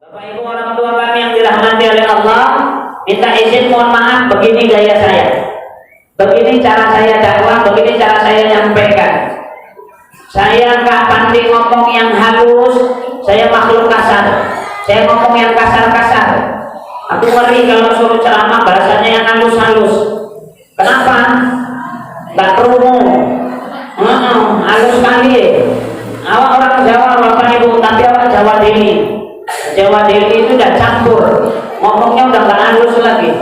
Bapak Ibu orang tua kami yang dirahmati oleh Allah, minta izin mohon maaf, begini gaya saya, begini cara saya dakwah, begini cara saya nyampaikan. Saya nggak pandai ngomong yang halus, saya makhluk kasar, saya ngomong yang kasar-kasar. Aku ngeri kalau suruh ceramah bahasanya yang halus-halus. Kenapa? Nggak kerungu, halus sekali. Awak orang Jawa Bapak Ibu, tapi awak Jawa Deli. Jawa Deli itu udah campur, ngomongnya udah nggak halus lagi,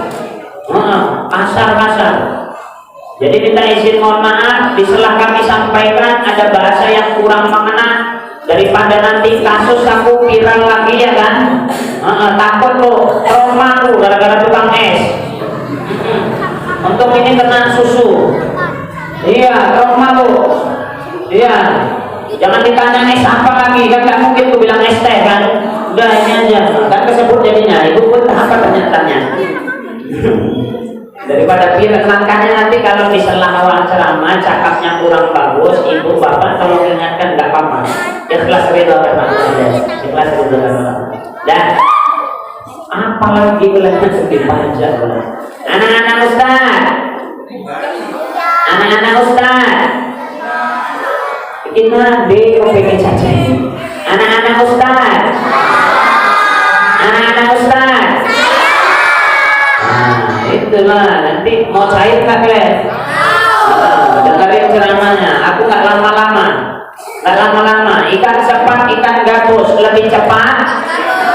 kasar-kasar. Jadi minta izin mohon maaf, diselah kami sampaikan ada bahasa yang kurang mengena, daripada nanti kasus aku viral lagi ya kan. Takut lo, trauma lu gara-gara tukang es. Untuk ini kena susu. Iya, trauma lu. Iya. Jangan ditanya es apa lagi, kan nggak mungkin aku bilang es teh kan. Udah ini aja, kan kesebut jadinya. Ibu pun apa ternyatanya. Daripada viral, makanya nanti kalau diselah awal ceramah cakapnya kurang bagus, ibu bapak tolong ingatkan, nggak apa-apa. Ikhlas ridho karena Allah, ikhlas ridho karena Allah. Dan apalagi belajar sedih pajak. Anak-anak Ustaz, anak-anak Ustaz, kita di pengen saja. Anak-anak Ustaz, anak-anak Ustaz. Itulah nanti mau cair nggak kalian? Dengerin ceramahnya. Aku nggak lama-lama, nggak lama-lama. Ikan sepat, ikan gabus lebih cepat,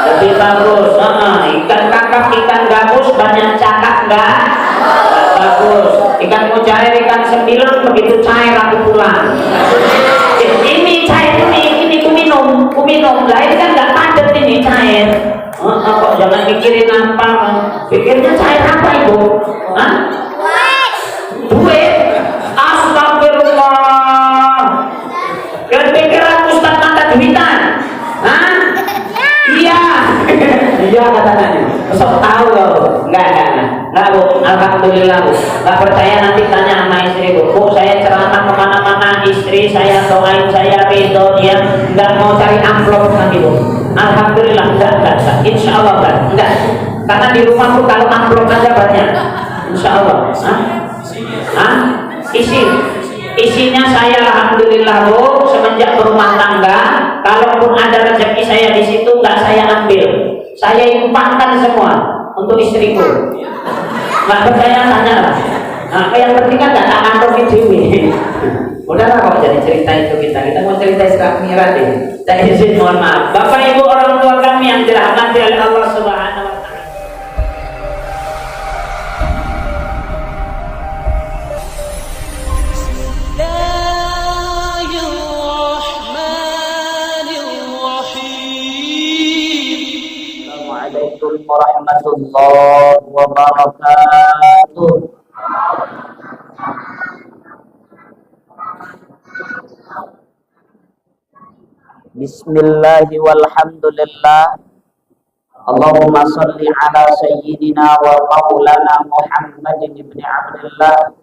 lebih bagus. Ikan kakap, ikan gabus banyak cakap nggak bagus. Ikan mujair, ikan sembilan begitu cair aku pulang. Ini cair ini ku minum. Lain kan nggak padat ini cair. Kok jangan pikirin apa, pikirnya cair apa ibu? Duit. Astagfirullah. Kepikiran Ustaz mata duitan. Iya. Iya katanya. Sok tahu loh. Enggak bu. Alhamdulillah bu. Enggak percaya nanti tanya sama istri bu. Bu saya ceramah kemana-mana, istri saya doain saya ridho, dia enggak mau cari amplop nanti bu. Alhamdulillah enggak. Insya Allah enggak. Karena di rumahku kalau amplop aja banyak. Insya Allah. Isinya saya alhamdulillah bu, semenjak berumah tangga, kalaupun ada rezeki saya di situ nggak saya ambil, saya infakkan semua untuk istriku. Nggak percaya tanya lah. Nah, yang penting kan nggak tak ngantongi dewi. Udahlah kalau jadi cerita itu kita mau cerita Isra Mi'raj deh. Saya izin mohon maaf, Bapak Ibu orang tua kami yang dirahmati oleh Allah Subhanahu Wa Taala. Assalamualaikum warahmatullahi wabarakatuh. Bismillahi walhamdulillah. Allahumma salli ala sayyidina wa maulana Muhammadin ibn Abdullah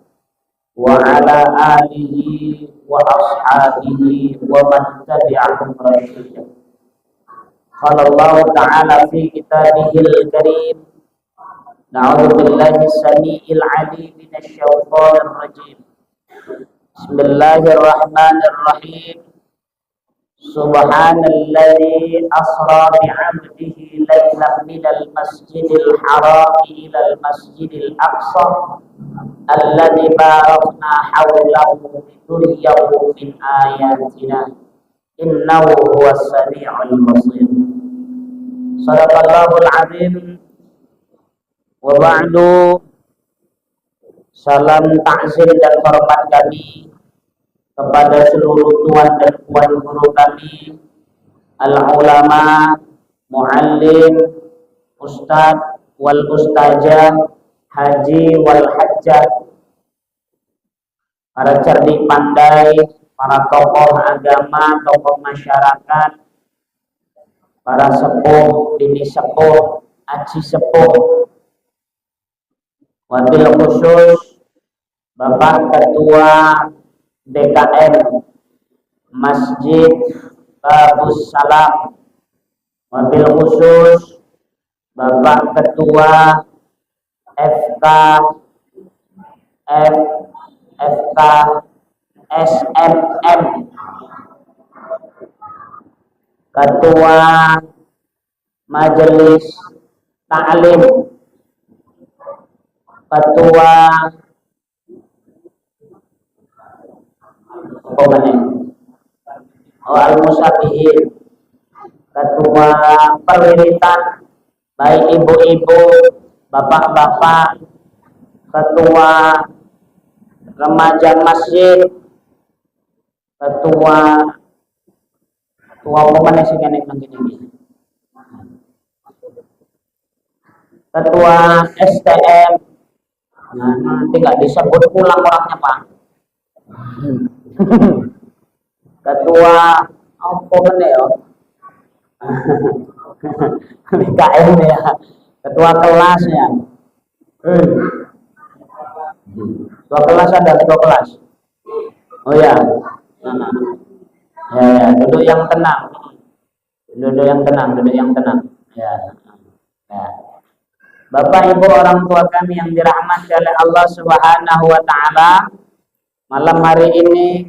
wa ala alihi wa ashabihi wa man tabi'ahum rasyidin. Qala Allah ta'ala fi kitabihil karim, na'udzu billahi as-sami'il 'alim minasy syaithanir rajim. Bismillahirrahmanirrahim. Subhanalladzi asra bi'abdihi laylan minal masjidil haram ilal masjidil aqsa alladzi barakna hawlahu linuriyahu min ayatina innahu huwas sami'ul basir. Sadaqallahul azim. Wa ba'du. Salam takzim dan hormat kami kepada seluruh tuan dan puan guru kami, al-ulama, muallim, ustadz wal ustazah, haji wal hajjah, para cerdik pandai, para tokoh agama, tokoh masyarakat, para sepuh, bini sepuh, aji sepuh, wabil khusus Bapak Ketua DKM Masjid Babus Salam Wabil khusus Bapak Ketua FK FK SMM, Ketua Majelis Ta'lim, Ketua Al-Musabihin, Ketua Perwiritan, baik ibu-ibu, bapak-bapak, Ketua Remaja Masjid, Ketua apa sih kan yang gini, Ketua STM. Nah, nanti nggak disebut pulang orangnya Pak. Ketua apa ya? BKM ya. Ketua kelasnya. Ketua kelas ada ketua kelas. Oh ya. Ya, duduk yang tenang. Duduk yang tenang. Ya. Bapak Ibu orang tua kami yang dirahmati oleh Allah Subhanahu wa taala, malam hari ini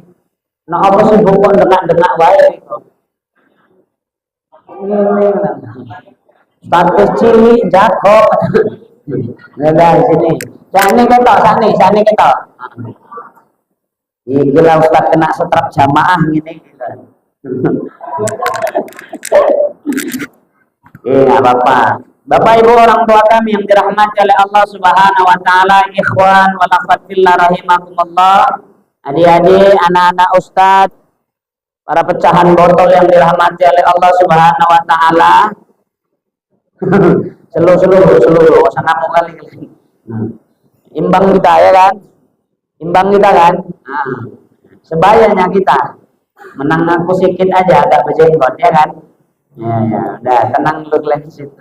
apa sih kok dengar wae itu. Status cilik jago. Nggak di sini. Sani ketok. Gila Ustaz kena setrap jamaah gini gitu. Nggak apa-apa. Bapak Ibu orang tua kami yang dirahmati oleh Allah Subhanahu wa taala, ikhwan wal akhwat fillah rahimakumullah. Adik-adik, anak-anak Ustaz, para pecahan botol yang dirahmati oleh Allah Subhanahu wa taala. Seluruh sangat kali. Imbang kita ya kan? Nah, sebayanya kita. Menang aku sedikit aja agak berjenggot ya kan? Ya, udah tenang dulu di situ.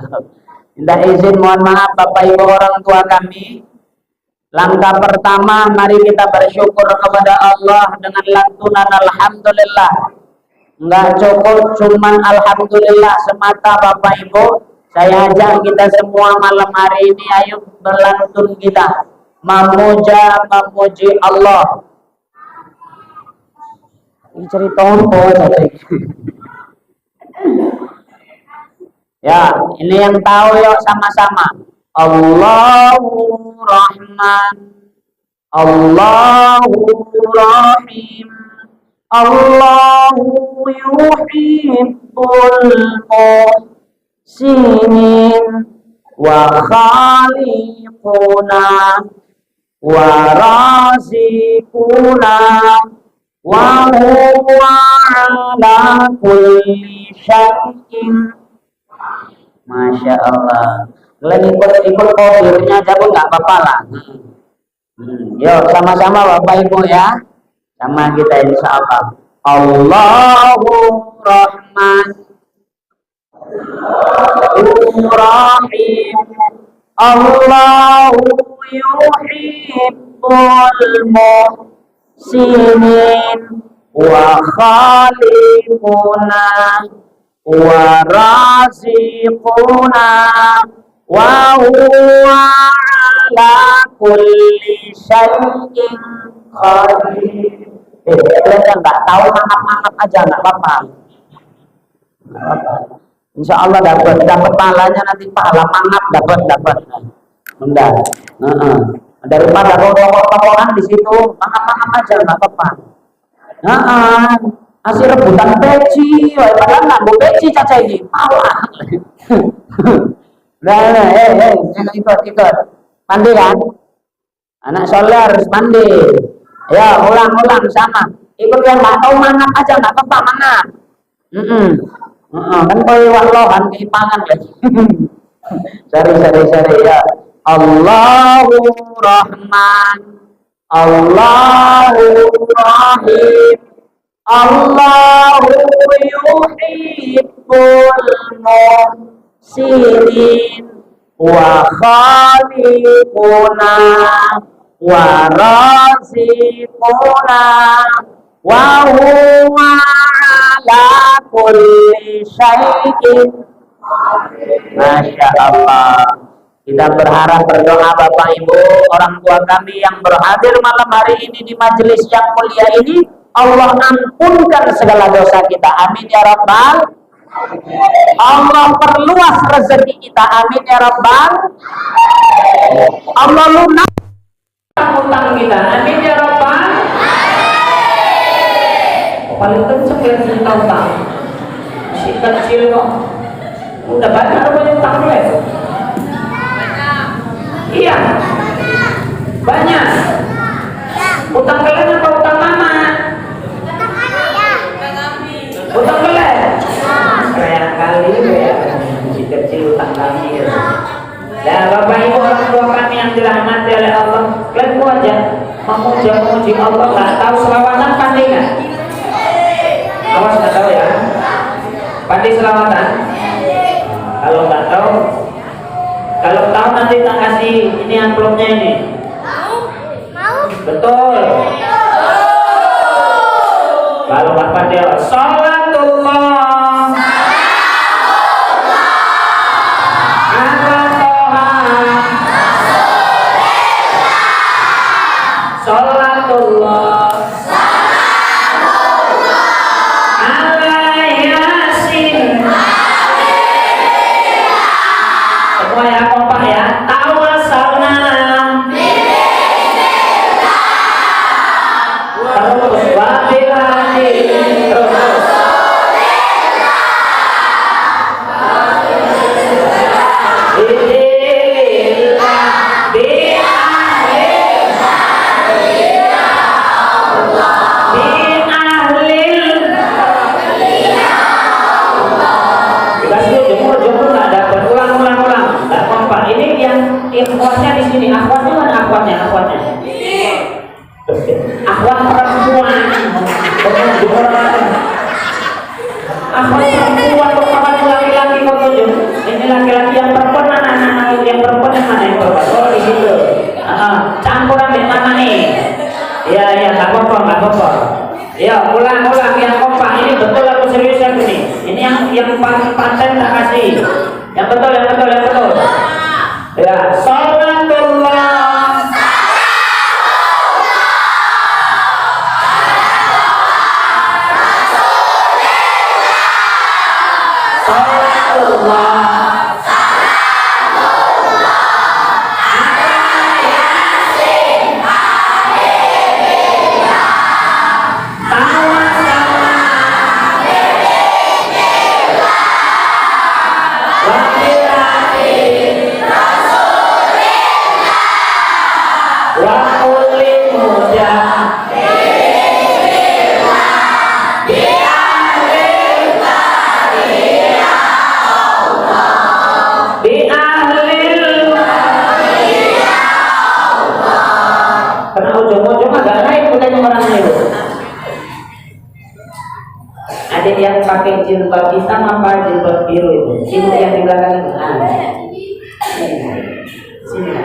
Minta izin mohon maaf Bapak Ibu orang tua kami. Langkah pertama mari kita bersyukur kepada Allah dengan lantunan alhamdulillah. Enggak cukup cuman alhamdulillah semata Bapak Ibu. Saya ajak kita semua malam hari ini ayo berlantun kita memuji Allah. Ini cerita apa tadi? Ya, ini yang tahu yuk sama-sama. Allahu Rahman, Allahu Rahim, Allahu yuhibbul muhsinin wa khaliquna wa razikuna wa huwa ala kulli syai'in. Masya Allah. Lagi ikut kodurnya aja pun nggak apa-apa lah. Yuk sama-sama Bapak Ibu ya. Sama kita insya Allah. Allahu Rahman, Allahu Rahim, Allahu yuhibbul muhsinin wa khaliquna wa raziquna wa huwa ala kulli syai'in qadir. Kalian nggak tahu mangap-mangap aja nggak apa-apa. Insya Allah dapat pahalanya nanti, pahala mangap dapat. Udah. Daripada rokok-rokokan di situ, mangap-mangap aja nggak apa-apa. Asih rebutan peci, padahal nggak mau peci caca ini, malah. Ikut. Mandi kan? Anak soleh harus mandi. Ya, ulang sama. Ikut yang nggak tahu mangap aja nggak apa-apa mangap. Kan pewalohan keipangan lagi. Sari ya. Allahu Rahman, Allahu Rahim, Allahu yuhibbul muhsinin wa khaliquna wa raziquna wa huwa ala kulli syai'in Masya Allah. Kita berharap berdoa Bapak Ibu, orang tua kami yang berhadir malam hari ini di majelis yang mulia ini, Allah ampunkan segala dosa kita. Amin ya Rabbal. Allah perluas rezeki kita. Amin ya Rabbal. Allah lunaskan utang kita. Amin ya Rabbal. Paling kenceng ya cerita utang. Si kecil kok. Udah banyak rupanya utang ya. Iya, banyak. Utang kalian apa utang mama? Utang kalian? Kayak kali ya, si kecil utang kami. Dan Bapak Ibu orang tua kami yang dirahmati oleh Allah, kalian mau aja memuji Allah, nggak tahu selawatan pandai nggak? Awas nggak tahu ya, pandai selawatan? Kalau nggak tahu. Kalau tahu nanti tak kasih ini amplopnya ini. Mau? Betul. Kalau apa dia? Salatullah. Ala Toha. Salatullah. Ala Yasin. Semua ya kompak ya. Tawasalna. Terus wabillahi. Terus. Akhwatnya di sini, akhwatnya mana akhwatnya? Akhwat perempuan, akhwat perempuan bukan laki-laki kok tujuh. Ini laki-laki yang perempuan mana? Yang perempuan yang mana yang perempuan? Oh di situ. Campuran di mana nih? Ya nggak apa-apa. Ya ulang yang kompak ini betul aku serius aku nih. Ini yang paten tak kasih. Yang betul. Ya, salatullah. Salatullah. Ada yang pakai jilbab hitam apa jilbab biru itu? Sini yang di belakang itu. Sini.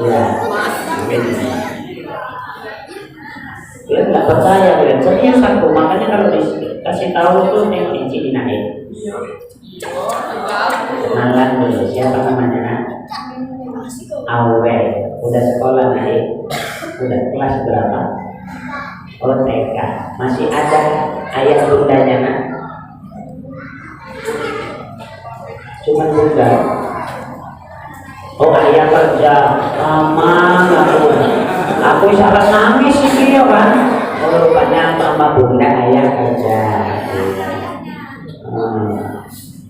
Iya. Kalian nggak percaya, kalian serius aku. Makanya kalau dikasih tahu tuh tengok di sini naik. Kenalan dulu, siapa namanya? Awe, udah sekolah naik, udah kelas berapa? Oh TK, masih ada ayah bundanya nak? Cuman bunda. Oh ayah kerja, mama aku salah nangis sih ya kan? Oh rupanya mama bunda ayah kerja.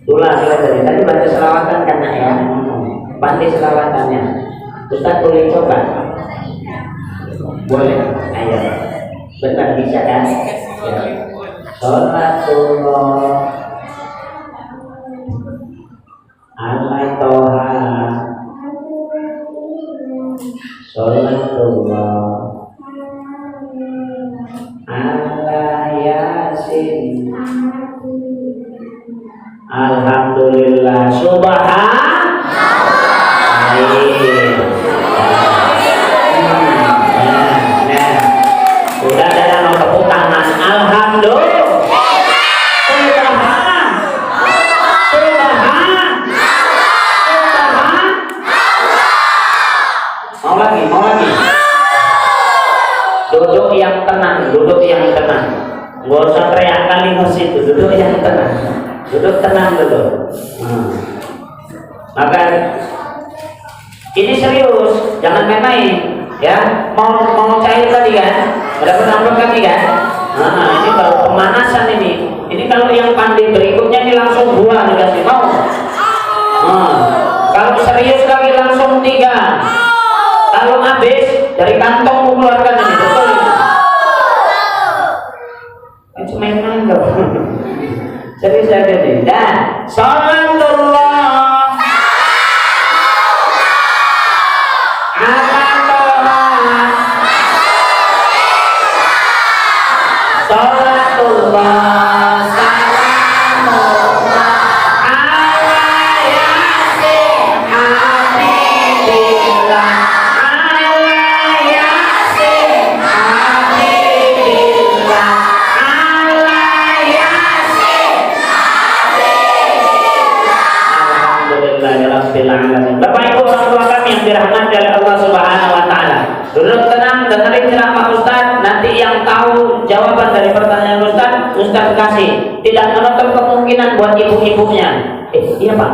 Itulah tadi baca selawatan kan nak ya? Pandai selawatannya. Ustaz boleh coba? Boleh. Ayo. Benar bisa kan? Ya. Salatullah ala Toha. Salatullah ala Yasin. Alhamdulillah. Subhanallah. Udah ada yang mau tepuk tangan tenang, duduk yang tenang. Nggak usah teriak kali ke situ, duduk yang tenang. Duduk tenang dulu. Maka ini serius, jangan main-main. Ya, mau cair tadi kan? Dapat amplop kaki kan? Ini baru pemanasan ini. Ini kalau yang pandai berikutnya ini langsung 2 dikasih mau. Kalau serius lagi langsung 3. Kalau habis dari kantong mengeluarkan ini betul. Itu main-main loh. Serius aja nih. Dan salatullah ala toha. Salatullah Bapak Ibu orang tua kami yang dirahmati oleh Allah Subhanahu wa taala. Duduk tenang, dengerin ceramah Ustaz. Nanti yang tahu jawaban dari pertanyaan Ustaz, Ustaz kasih. Tidak menutup kemungkinan buat ibu-ibunya. Iya Pak.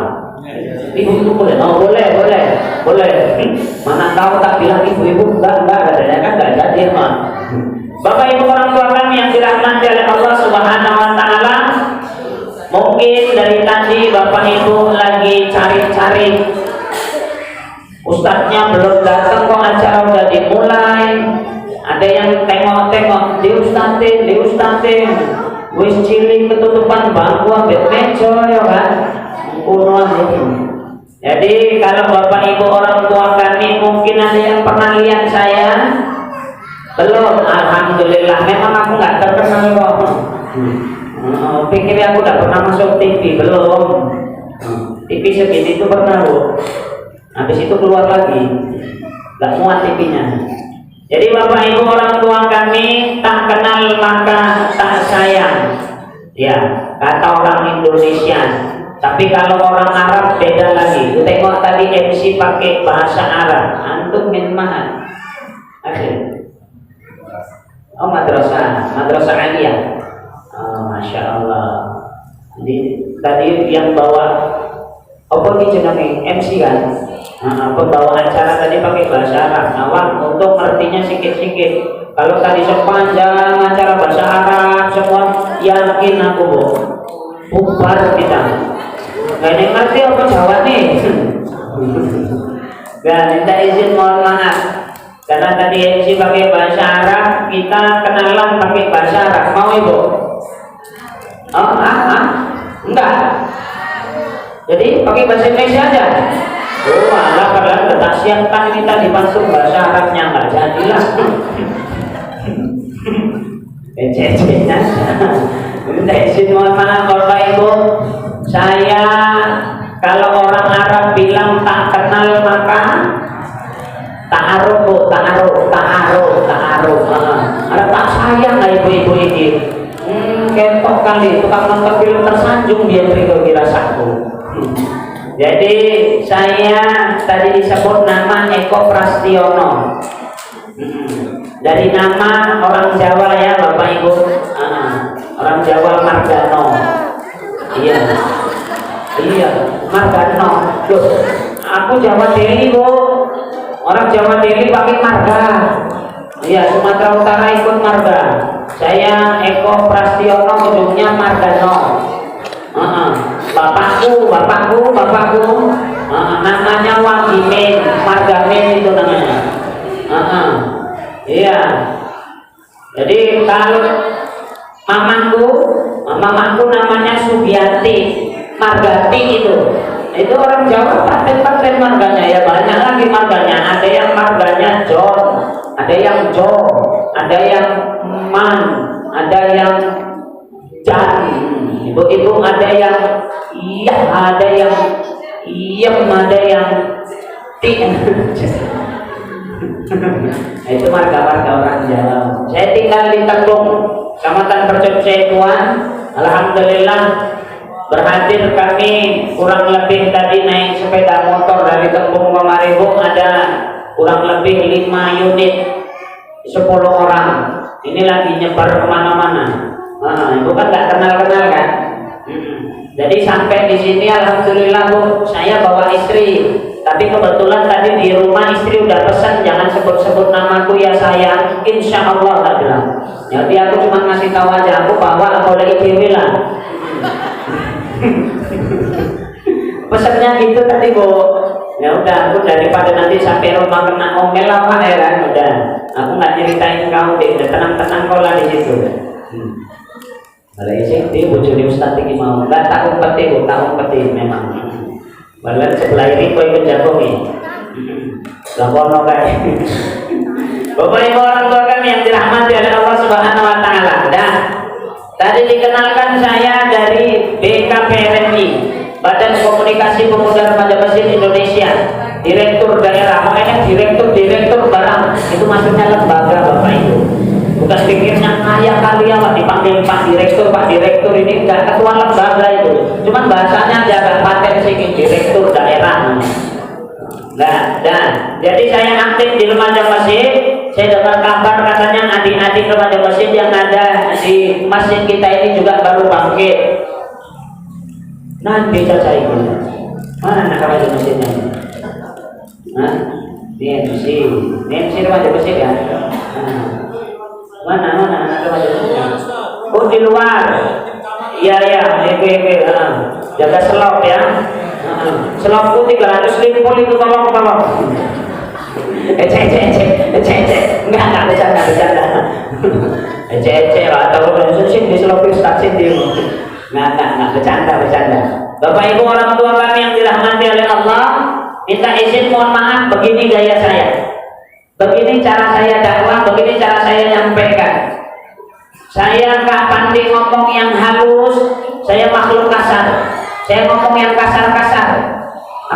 Ibu-ibu boleh? Oh boleh. Mana tahu tak bilang ibu-ibu enggak katanya kan enggak jadi mah. Bapak Ibu orang tua kami yang dirahmati oleh Allah Subhanahu wa taala. Mungkin dari tadi Bapak Ibu lagi cari-cari, Ustadznya belum datang kok acara udah dimulai. Ada yang tengok-tengok di ustadzin, wis cilik ketutupan bangku ambek meja ya kan. Jadi kalau Bapak Ibu orang tua kami mungkin ada yang pernah lihat saya, belum. Alhamdulillah, memang aku nggak terkenal kok. Pikir aku udah pernah masuk TV, belum. TV segini itu pernah Bu. Habis itu keluar lagi, nggak muat TV-nya. Jadi Bapak Ibu orang tua kami, tak kenal maka tak sayang. Ya, kata orang Indonesia. Tapi kalau orang Arab beda lagi. Lu tengok tadi MC pakai bahasa Arab, antum min mana? Akhir. Oh madrasah aliyah. Oh, Masya Allah. Jadi tadi yang bawa apa ini jenenge MC kan? Pembawa acara tadi pakai bahasa Arab. Awak untuk artinya sikit-sikit. Kalau tadi sepanjang acara bahasa Arab semua, yakin aku Bu, bubar kita. Gak ada ngerti apa Jawa nih. Gak minta izin, mohon maaf. Karena tadi MC pakai bahasa Arab, kita kenalan pakai bahasa Arab. Mau Ibu? Enggak. Jadi pakai bahasa Indonesia aja. Oh, malah padahal kita siapkan kita dibantu bahasa Arabnya enggak jadilah. Cecenya. Minta izin, mohon maaf Bapak Ibu. Saya kalau orang Arab bilang tak kenal maka ta'aruf Bu, ta'aruf. Ada tak sayang lah ibu-ibu ini. Ketok kali tukang nonton film tersanjung dia kira saku. Jadi saya tadi disebut nama Eko Prastiono. Dari nama orang Jawa ya Bapak Ibu. Orang Jawa Margano. Iya, Margano. Loh, aku Jawa Deli Bu. Orang Jawa Deli pakai marga. Iya, Sumatera Utara ikut marga. Saya Eko Prastiono, ujungnya Margano. Bapakku. Namanya Wagimin, Margamin itu namanya. Iya. Jadi kalau mamaku namanya Subiati, Margati itu orang Jawa paten marganya ya, banyak lagi marganya. Ada yang marganya John, ada yang Jo, ada yang Man, ada yang Jan, ibu-ibu ada yang iya, ada yang iem, ada yang ti. Itu marga-marga orang Jawa. Saya tinggal di Tenggung, Kecamatan Percepsetuan. Alhamdulillah berhadir kami kurang lebih tadi naik sepeda motor dari Tenggung ke Maribo ada kurang lebih 5 unit 10 orang. ini lagi nyebar kemana-mana. Ibu kan nggak kenal-kenal kan. Jadi sampai di sini alhamdulillah Bu, saya bawa istri. Tapi kebetulan tadi di rumah istri udah pesan jangan sebut-sebut namaku ya sayang. Insya Allah tak bilang. Jadi aku cuma ngasih tahu aja, aku bawa aku lagi dewi lah. Pesannya gitu tadi Bu. Ya udah, aku daripada nanti sampai rumah kena omel apa ya kan, udah. Aku nggak ceritain kau deh, udah tenang-tenang kau lah di situ. Kalau isi dia bujuni Ustaz ini mau nggak tak umpeti Bu, tak umpeti memang. Balan sebelah ini kau ikut jagomi. Gak bono kayak. Bapak Ibu orang tua kami yang dirahmati oleh Allah Subhanahu Wa Taala. Dan tadi dikenalkan saya dari BKPRMI, Badan Komunikasi Pemuda Remaja Masjid Indonesia, Direktur Daerah, makanya direktur barang itu maksudnya lembaga Bapak Ibu. Bukan pikirnya kaya kali ya Pak dipanggil Pak Direktur ini enggak, ketua lembaga itu. Cuman bahasanya jaga paten sini Direktur Daerah. Nah, dan jadi saya aktif di remaja masjid. Saya dapat kabar katanya adik-adik remaja masjid yang ada di masjid kita ini juga baru bangkit. Nanti saya itu mana anak remaja masjidnya? Nah, ini MC remaja masjid ya. Mana anak remaja masjidnya? Oh di luar. Iya jaga selop ya. Selopku 350 itu tolong. Enggak bercanda. Atau sih di selopin stasiun di enggak bercanda. Bapak Ibu orang tua kami yang dirahmati oleh Allah, minta izin mohon maaf begini gaya saya. Begini cara saya dakwah, begini cara saya nyampaikan. Saya nggak pandai ngomong yang halus, saya makhluk kasar. Saya ngomong yang kasar-kasar.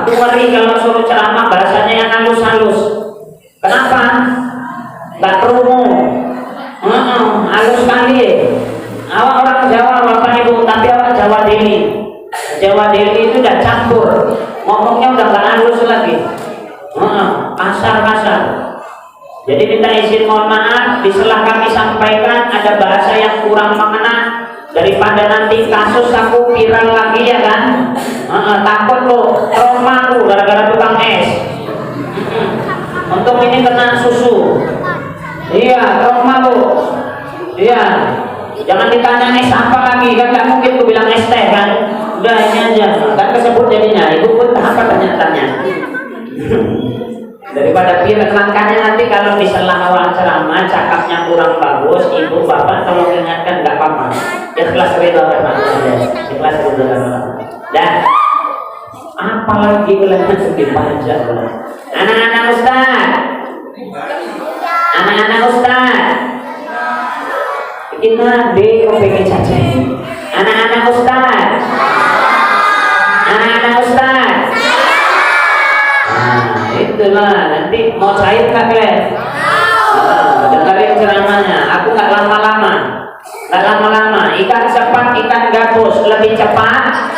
Aku ngeri kalau suruh ceramah bahasanya yang halus-halus. Kenapa? Nggak kerungu. Halus sekali. Awak orang Jawa Bapak Ibu, tapi awak Jawa Deli. Jawa Deli itu udah campur. Ngomongnya udah nggak halus lagi. Kasar-kasar. Jadi minta izin mohon maaf, di sela kami sampaikan ada bahasa yang kurang mengena, daripada nanti kasus aku viral lagi ya kan. Takut lo trauma aku gara-gara tukang es. Untuk ini kena susu. Iya, trauma lo. Iya. Jangan ditanya es apa lagi, kan nggak mungkin aku bilang es teh kan. Udah ini aja, kan kesebut jadinya. Ibu pun apa tanya-tanya. Daripada viral, makanya nanti kalau di sela awal ceramah cakapnya kurang bagus, ibu bapak tolong ingatkan, nggak apa-apa. Ikhlas ridho karena Allah. Ikhlas ridho karena Allah. Dan apalagi ulama sedih pajak. Anak-anak Ustaz. Kita di OPG saja. Anak-anak Ustaz. Itulah nanti mau cair nggak kalian? Dengerin ceramahnya. Aku nggak lama-lama. Ikan cepat, ikan gabus lebih cepat,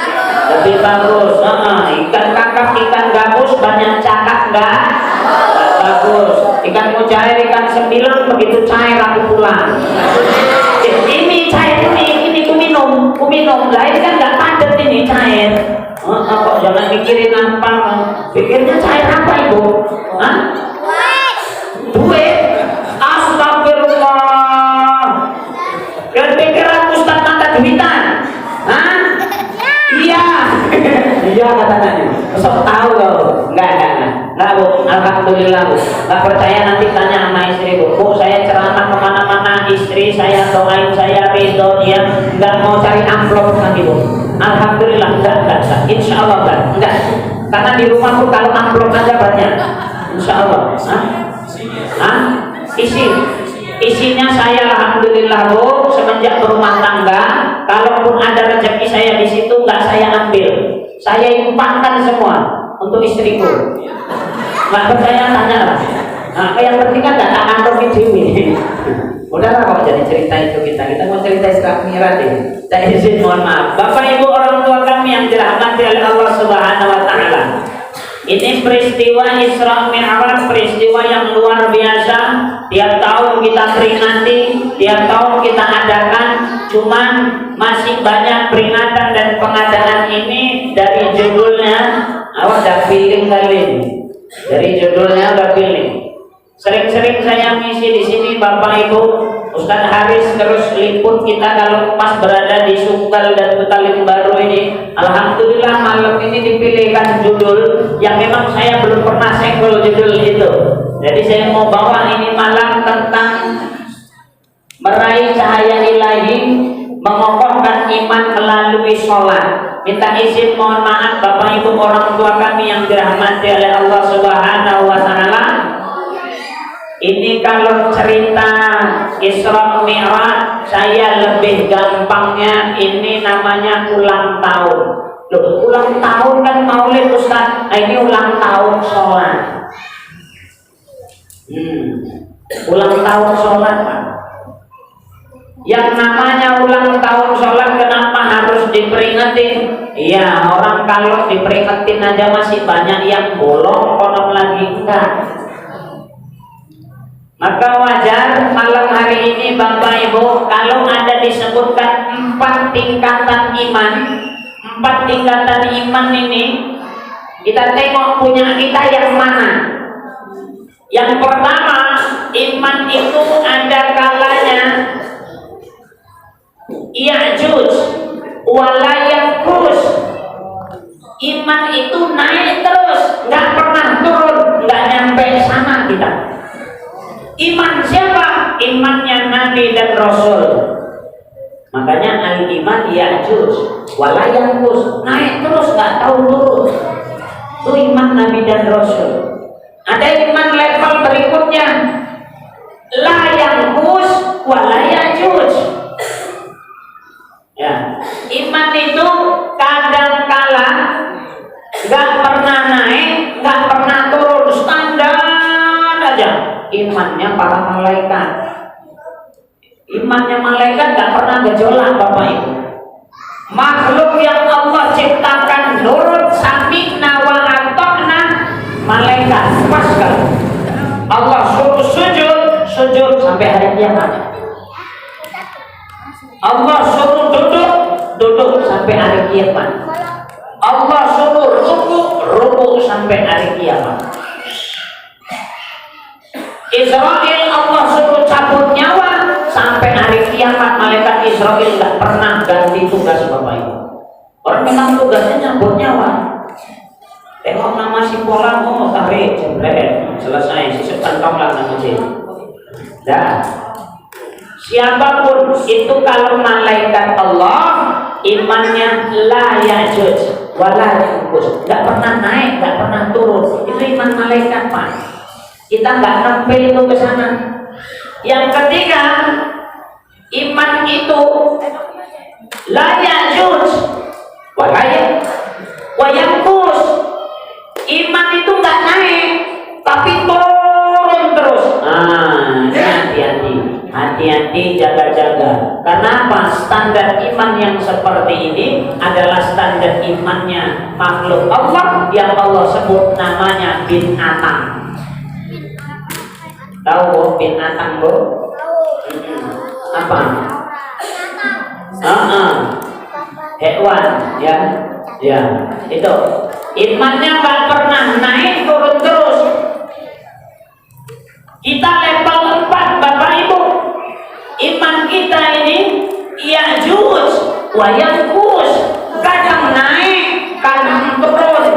lebih bagus. Ikan kakap, ikan gabus banyak cakap nggak bagus. Ikan mujair, ikan sembilan begitu cair aku pulang. Ini cair ini ku minum. Lain kan nggak padat ini cair. Kok jangan mikirin apa? Pikirnya cair apa Ibu? Duit. Astagfirullah. Dan pikiran Ustaz mata duitan. Iya katanya. Sok tahu kau. Enggak Bu. Alhamdulillah Bu. Enggak percaya nanti tanya sama istri Bu. Bu, saya ceramah kemana-mana, istri saya doain saya ridho dia, enggak mau cari amplop lagi Bu. Alhamdulillah enggak. Insya Allah enggak. Karena di rumahku kalau amplop aja banyak. Insya Allah. Isinya saya alhamdulillah Bu, semenjak berumah tangga, kalaupun ada rezeki saya di situ enggak saya ambil. Saya infakkan semua untuk istriku. Enggak percaya tanya lah. Yang penting kan enggak amplop ini. Udahlah kok jadi cerita itu kita mau cerita Isra Mi'raj deh. Saya izin mohon maaf. Bapak Ibu orang tua kami yang dirahmati oleh Allah Subhanahu Wa Taala. Ini peristiwa Isra Mi'raj, peristiwa yang luar biasa. Tiap tahun kita peringati, tiap tahun kita adakan, cuman masih banyak peringatan dan pengadaan ini dari judulnya. Awak udah feeling kali ini. Dari judulnya udah feeling. Sering-sering saya ngisi di sini Bapak Ibu, Ustadz Haris terus liput kita kalau pas berada di Sunggal dan Betaling Baru ini. Alhamdulillah malam ini dipilihkan judul yang memang saya belum pernah senggol judul itu. Jadi saya mau bawa ini malam tentang meraih cahaya ilahi, mengokohkan iman melalui sholat. Minta izin mohon maaf Bapak Ibu orang tua kami yang dirahmati oleh Allah Subhanahu wa Ta'ala. Ini kalau cerita Isra Mi'raj saya lebih gampangnya ini namanya ulang tahun. Loh, ulang tahun kan maulid Ustaz. Nah, ini ulang tahun sholat. Ulang tahun sholat Pak. Yang namanya ulang tahun sholat kenapa harus diperingatin? Iya, orang kalau diperingatin aja masih banyak yang bolong, konon lagi enggak. Maka wajar malam hari ini Bapak Ibu kalau ada disebutkan 4 tingkatan iman. 4 tingkatan iman ini kita tengok punya kita yang mana. Yang pertama, iman itu ada kalanya Ya'juj wala yanqus. Iman itu naik terus, nggak pernah turun, nggak nyampe sana kita. Iman siapa? Imannya Nabi dan Rasul. Makanya al-iman Ya'juj wala yanqus, naik terus nggak tahu turun. Itu iman Nabi dan Rasul. Ada iman level berikutnya la yanqus wala Ya'juj. Ya, iman itu kadang-kala nggak pernah naik, nggak pernah turun, standar aja. Imannya para malaikat. Imannya malaikat nggak pernah gejolak Bapak Ibu. Makhluk yang Allah ciptakan nurut sami'na wa ata'na, malaikat pas sekali. Allah suruh sujud, sujud sampai hari kiamat. Allah suruh duduk, duduk sampai hari kiamat. Allah suruh ruku, ruku sampai hari kiamat. Israel Allah suruh cabut nyawa sampai hari kiamat. Malaikat Israel nggak pernah ganti tugas Bapak Ibu. Orang memang tugasnya cabut nyawa. Tengok nama si pola, mau tarik, jebret, selesai. Si sepantong lah nama si. Dah. Siapapun itu kalau malaikat Allah imannya la ya'juj wala yanqus, nggak pernah naik, nggak pernah turun. Itu iman malaikat Pak. Kita nggak nempel itu ke sana. Yang ketiga, iman itu la ya'juj wala yanqus. Iman itu nggak naik, tapi turun terus. Hati-hati. Hati-hati, jaga-jaga. Kenapa? Standar iman yang seperti ini adalah standar imannya makhluk Allah yang Allah sebut namanya binatang. Tahu Bu binatang Bu? Apa? Hewan ya. Ya, itu. Imannya nggak pernah naik, turun terus. Kita level 4 Bapak Ibu. Iman kita ini Ya'juj wa yanqus, kadang naik, kadang turun.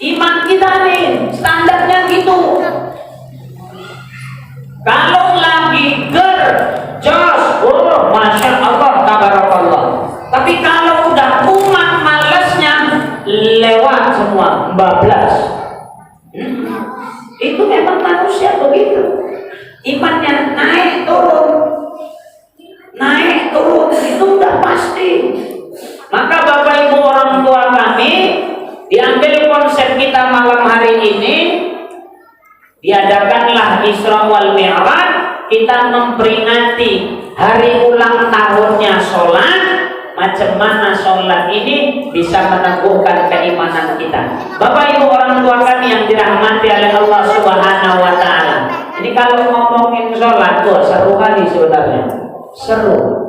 Iman kita nih standarnya gitu. Kalau lagi jos, oh masya Allah, tabarakallah. Tapi kalau udah umat malesnya lewat semua, bablas. Itu memang manusia begitu. Imannya naik turun, naik turun, itu udah pasti. Maka Bapak Ibu orang tua kami, diambil konsep kita malam hari ini, diadakanlah Isra wal Mi'raj. Kita memperingati hari ulang tahunnya sholat. Macam mana sholat ini bisa meneguhkan keimanan kita. Bapak Ibu orang tua kami yang dirahmati oleh Allah Subhanahu wa Ta'ala. Jadi kalau ngomongin sholat, tuh seru kali sebenarnya, seru.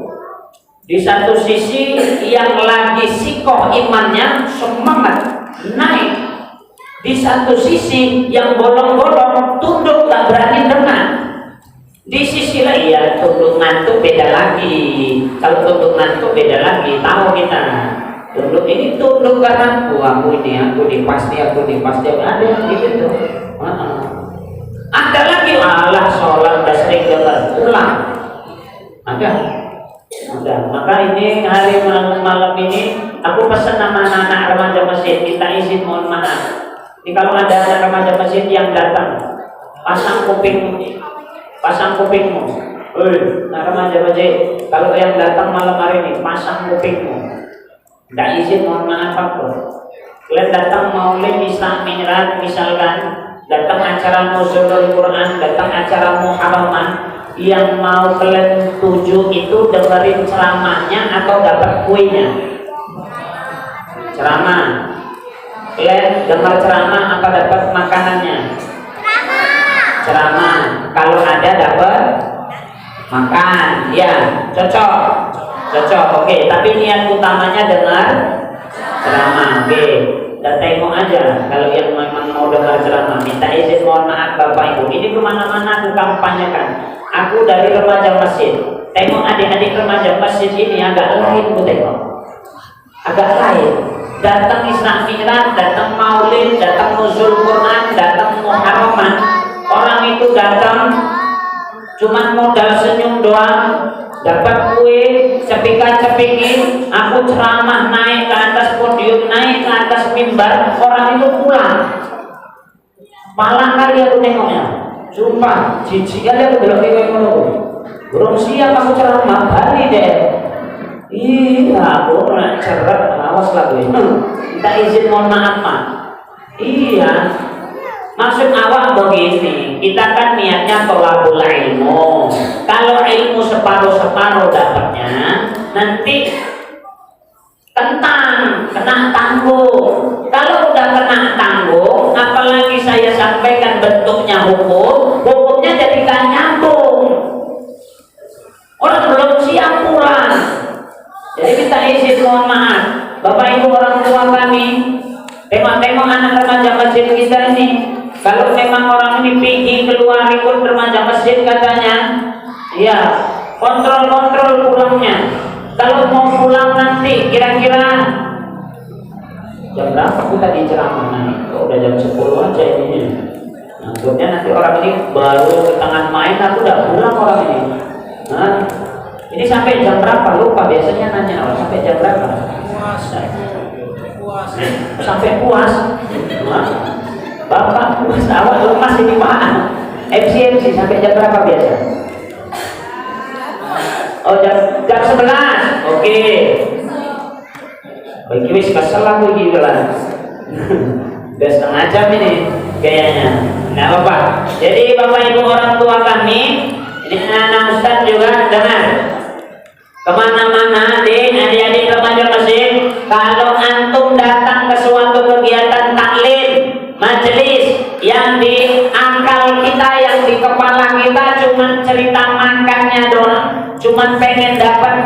Di satu sisi yang lagi sikoh imannya semangat naik, di satu sisi yang bolong-bolong tunduk tak berani dengar. Di sisi lain ya tunduk ngantuk beda lagi. Kalau tunduk ngantuk beda lagi, tahu kita. Tunduk ini tunduk karena aku ini pasti ada gitu. Ada lagi Allah sholat udah sering dengar ulang. Ada. Maka ini hari malam ini aku pesan nama anak remaja masjid, kita izin mohon maaf. Ini kalau ada anak remaja masjid yang datang, pasang kupingmu. Anak remaja masjid, kalau yang datang malam hari ini pasang kupingmu. Tidak izin mohon maaf aku. Kalian datang maulid Islam Mi'raj misalkan, datang acara nuzulul Quran, datang acara muharaman, yang mau kalian tuju itu dengerin ceramahnya atau dapat kuenya? Ceramah. Kalian dengar ceramah apa dapat makanannya? Ceramah. Kalau ada dapat makan, ya cocok. Oke. Tapi niat utamanya dengar ceramah. Oke. Dan tengok aja kalau yang memang mau dengar ceramah, minta izin mohon maaf Bapak Ibu. Ini kemana-mana aku kampanyekan. Aku dari remaja masjid. Tengok adik-adik remaja masjid ini agak lain, aku tengok. Agak lain. Datang Isra Mi'raj, datang Maulid, datang nuzul Quran, datang muharaman. Orang itu datang cuma modal senyum doang, dapat kue, cepika-cepiki, aku ceramah naik ke atas podium, naik ke atas mimbar, orang itu pulang. Malang kali aku tengoknya. Sumpah, jijik kali aku bilang kayak ngono. Belum siap aku ceramah, balik deh. Iya, aku nak cerak, awas lah gue. Kita izin mohon maaf Pak. Iya. Maksud awak begini, kita kan niatnya tolabul ilmu. Kalau ilmu separuh-separuh dapatnya, nanti kena tanggung. Kalau udah kena tanggung, apalagi saya sampaikan bentuknya hukumnya jadi gak nyambung. Orang belum siap pulang. Jadi kita izin mohon maaf, Bapak Ibu orang tua kami, tengok-tengok anak remaja masjid kita ini. Kalau memang orang ini pergi keluar ikut remaja masjid katanya, ya kontrol pulangnya. Kalau mau pulang nanti kira-kira jam berapa aku tadi ceramah nanti? Oh, udah jam 10 aja ini. Nah, nanti orang ini baru ke tengah main, aku udah pulang orang ini. Nah, ini sampai jam berapa? Lupa biasanya nanya orang sampai jam berapa? Sampai puas. Nah, Bapak puas awal lemas ini Pak. MC sampai jam berapa biasa? Oh jam 11. Oke. Bagi wis kesel aku gitu lah. Udah setengah jam ini kayaknya. Nah Bapak. Jadi Bapak Ibu orang tua kami, ini anak Ustaz juga dengar. Kemana-mana adik-adik remaja masjid, kalau antum datang ke suatu kegiatan taklim, majelis yang di akal kita, yang di kepala kita cuma cerita makannya doang, cuma pengen dapat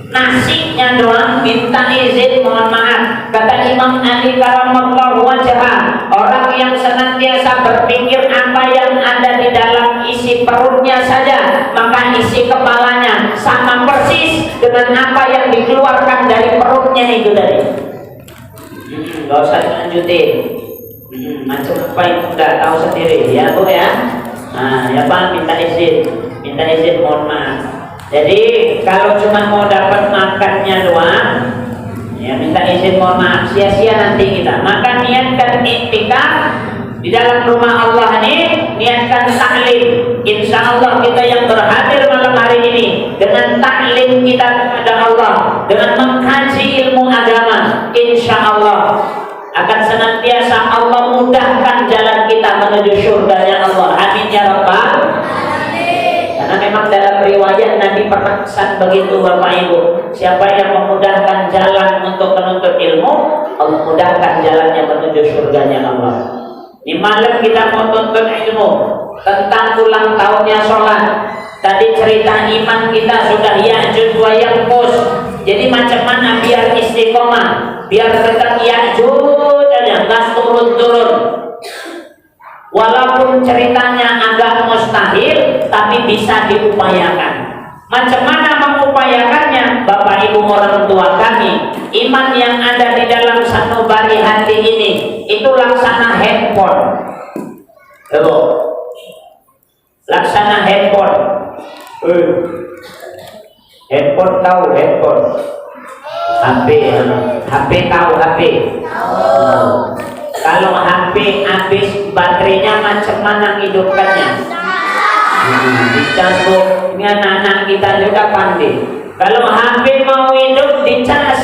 nasinya doang, minta izin mohon maaf. Kata Imam Ali karamallahu wajhah, orang yang senantiasa berpikir apa yang ada di dalam isi perutnya saja, maka isi kepalanya sama persis dengan apa yang dikeluarkan dari perutnya itu tadi. Gak usah lanjutin. Macam apa itu udah tahu sendiri ya Bu ya. Nah ya Pak, minta izin mohon maaf. Jadi kalau cuma mau dapat makannya doang, ya minta izin mohon maaf, sia-sia nanti kita. Maka niatkan iktikaf di dalam rumah Allah ini, niatkan taklim. Insya Allah kita yang berhadir malam hari ini dengan taklim kita kepada Allah, dengan mengkaji ilmu agama, insya Allah akan senantiasa Allah mudahkan jalan kita menuju surganya Allah. Amin ya Rabbal. Karena memang dalam riwayat Nabi pernah pesan begitu Bapak Ibu, siapa yang memudahkan jalan untuk menuntut ilmu, Allah mudahkan jalannya menuju surganya Allah. Di malam kita mau tuntut ilmu, tentang ulang tahunnya sholat. Tadi cerita iman kita sudah ya'jud wa yanqus. Jadi macam mana biar istiqomah, biar tetap ya'jud aja, nggak turun-turun. Walaupun ceritanya agak mustahil, tapi bisa diupayakan. Macam mana mengupayakannya? Bapak Ibu orang tua kami, iman yang ada di dalam sanubari hati ini itu laksana handphone. Laksana handphone. Handphone tahu handphone. HP tahu HP. Kalau HP habis baterainya macam mana hidupkannya? Dicas bu, ini anak-anak kita juga pandai. Kalau HP mau hidup dicas,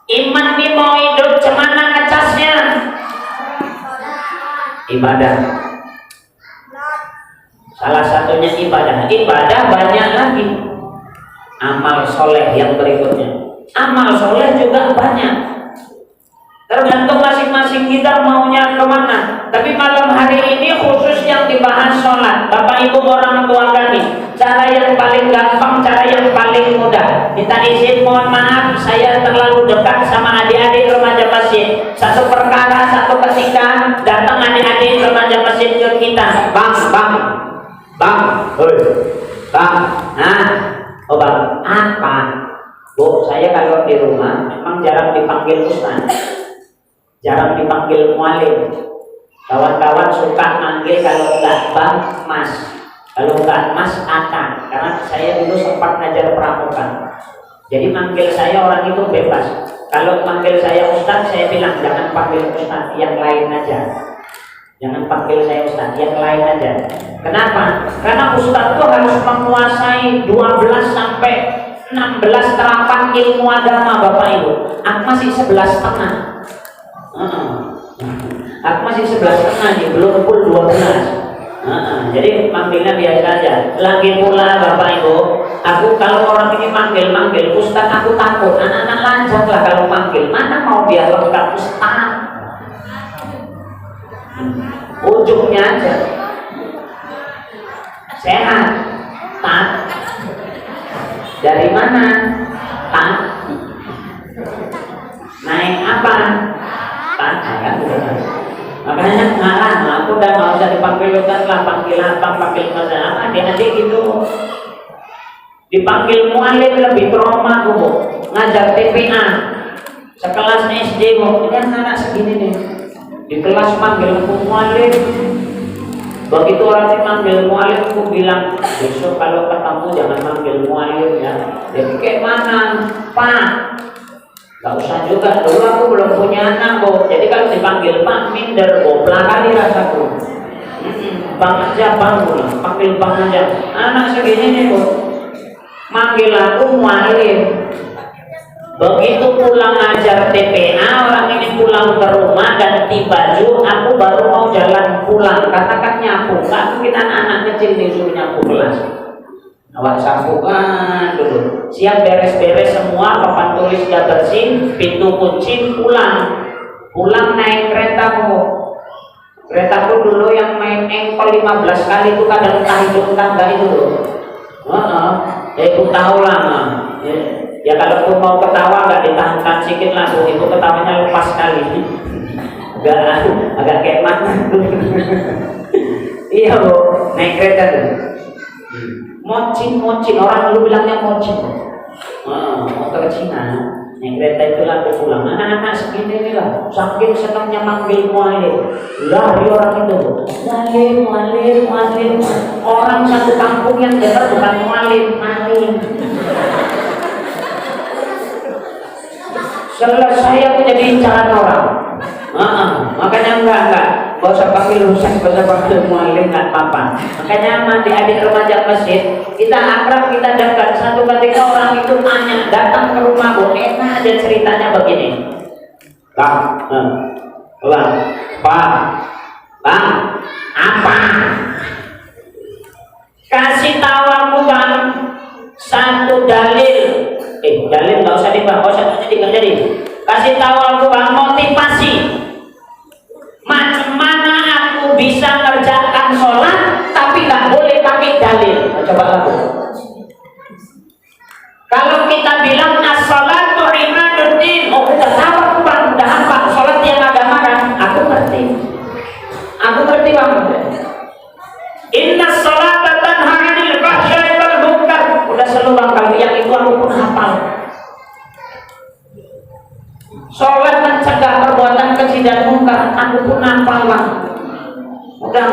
iman ini mau hidup, cemana ngecasnya? Ibadah. Salah satunya ibadah. Ibadah banyak lagi. Amal soleh yang berikutnya. Amal soleh juga banyak. Tergantung masing-masing kita maunya kemana. Tapi malam hari ini khusus yang dibahas sholat. Bapak Ibu orang tua kami, cara yang paling gampang, cara yang paling mudah. Minta izin, mohon maaf, saya terlalu dekat sama adik-adik remaja masjid. Satu perkara, satu ketika datang adik-adik remaja masjid ke kita, bang, nah, oh bang, apa? Bu, saya kalau di rumah memang jarang dipanggil ustaz. Jarang dipanggil mualim. Kawan-kawan suka manggil kalau enggak bang, mas. Kalau enggak mas, akang. Karena saya dulu sempat ngajar pramuka. Jadi manggil saya orang itu bebas. Kalau manggil saya ustaz, saya bilang jangan panggil ustaz, yang lain aja. Jangan panggil saya ustaz, yang lain aja. Kenapa? Karena ustaz itu harus menguasai 12 sampai 16 terapan ilmu agama Bapak Ibu. Aku masih 11 setengah. Aku masih 11 setengah nih, belum full 12. Jadi manggilnya biasa aja. Lagi pula Bapak Ibu, aku kalau orang ini manggil ustaz, aku takut. Anak-anak lanjut lah kalau manggil. Mana mau biar lengkap ustaz? Ujungnya aja. Sehat, tak. Dari mana? Tak. Naik apa? Tak. Makanya ngalah, aku udah nggak usah dipanggil ustaz lah, panggil apa, panggil apa, adik-adik gitu. Dipanggil mualim lebih trauma bu, ngajar TPA sekelas SD bu, ini anak segini nih, di kelas panggil mualim. Begitu orang dipanggil mualim, aku bilang besok kalau ketemu jangan panggil mualim ya. Jadi kayak mana, Pak? Gak usah juga, dulu aku belum punya anak bu. Jadi kalau dipanggil Pak minder bu, pelakari rasaku. Bang aja bang, panggil bang aja. Anak segini nih bu, manggil aku mualim. Begitu pulang ngajar TPA, orang ini pulang ke rumah ganti baju, aku baru mau jalan pulang. Katakan nyapu, gak mungkin anak-anak kecil disuruh nyapu kelas. Awak sapukan dulu, siap beres-beres semua, papan tulis sudah bersih, pintu kunci, pulang naik keretaku. Keretaku dulu yang main engkol 15 kali itu kadang entah hidup entah enggak itu loh. Ibu tahu lah. Ya kalaupun mau ketawa nggak ditahan sedikit lah, ibu ketawanya lepas sekali. Agak kayak mana? Iya bu, naik kereta tuh. Mocin, orang dulu bilangnya mocin. Motor Cina, naik kereta itu lah aku pulang. Anak-anak segini nih lah, saking senangnya manggil mualim. Lari orang itu, mualim. Orang satu kampung yang dengar bukan mualim. Selesai aku jadi incaran orang. Makanya enggak. Gak usah panggil ustaz, gak usah panggil mualim, gak apa-apa. Makanya adik-adik remaja masjid, kita akrab, kita dekat. Satu ketika orang itu tanya, datang ke rumahku, enak aja ceritanya begini. Bang, apa? Kasih tahu aku bang, satu dalil. Dalil gak usah dibahas, gak usah jadi. Kasih tahu aku bang, motivasi. Macam mana aku bisa ngerjakan sholat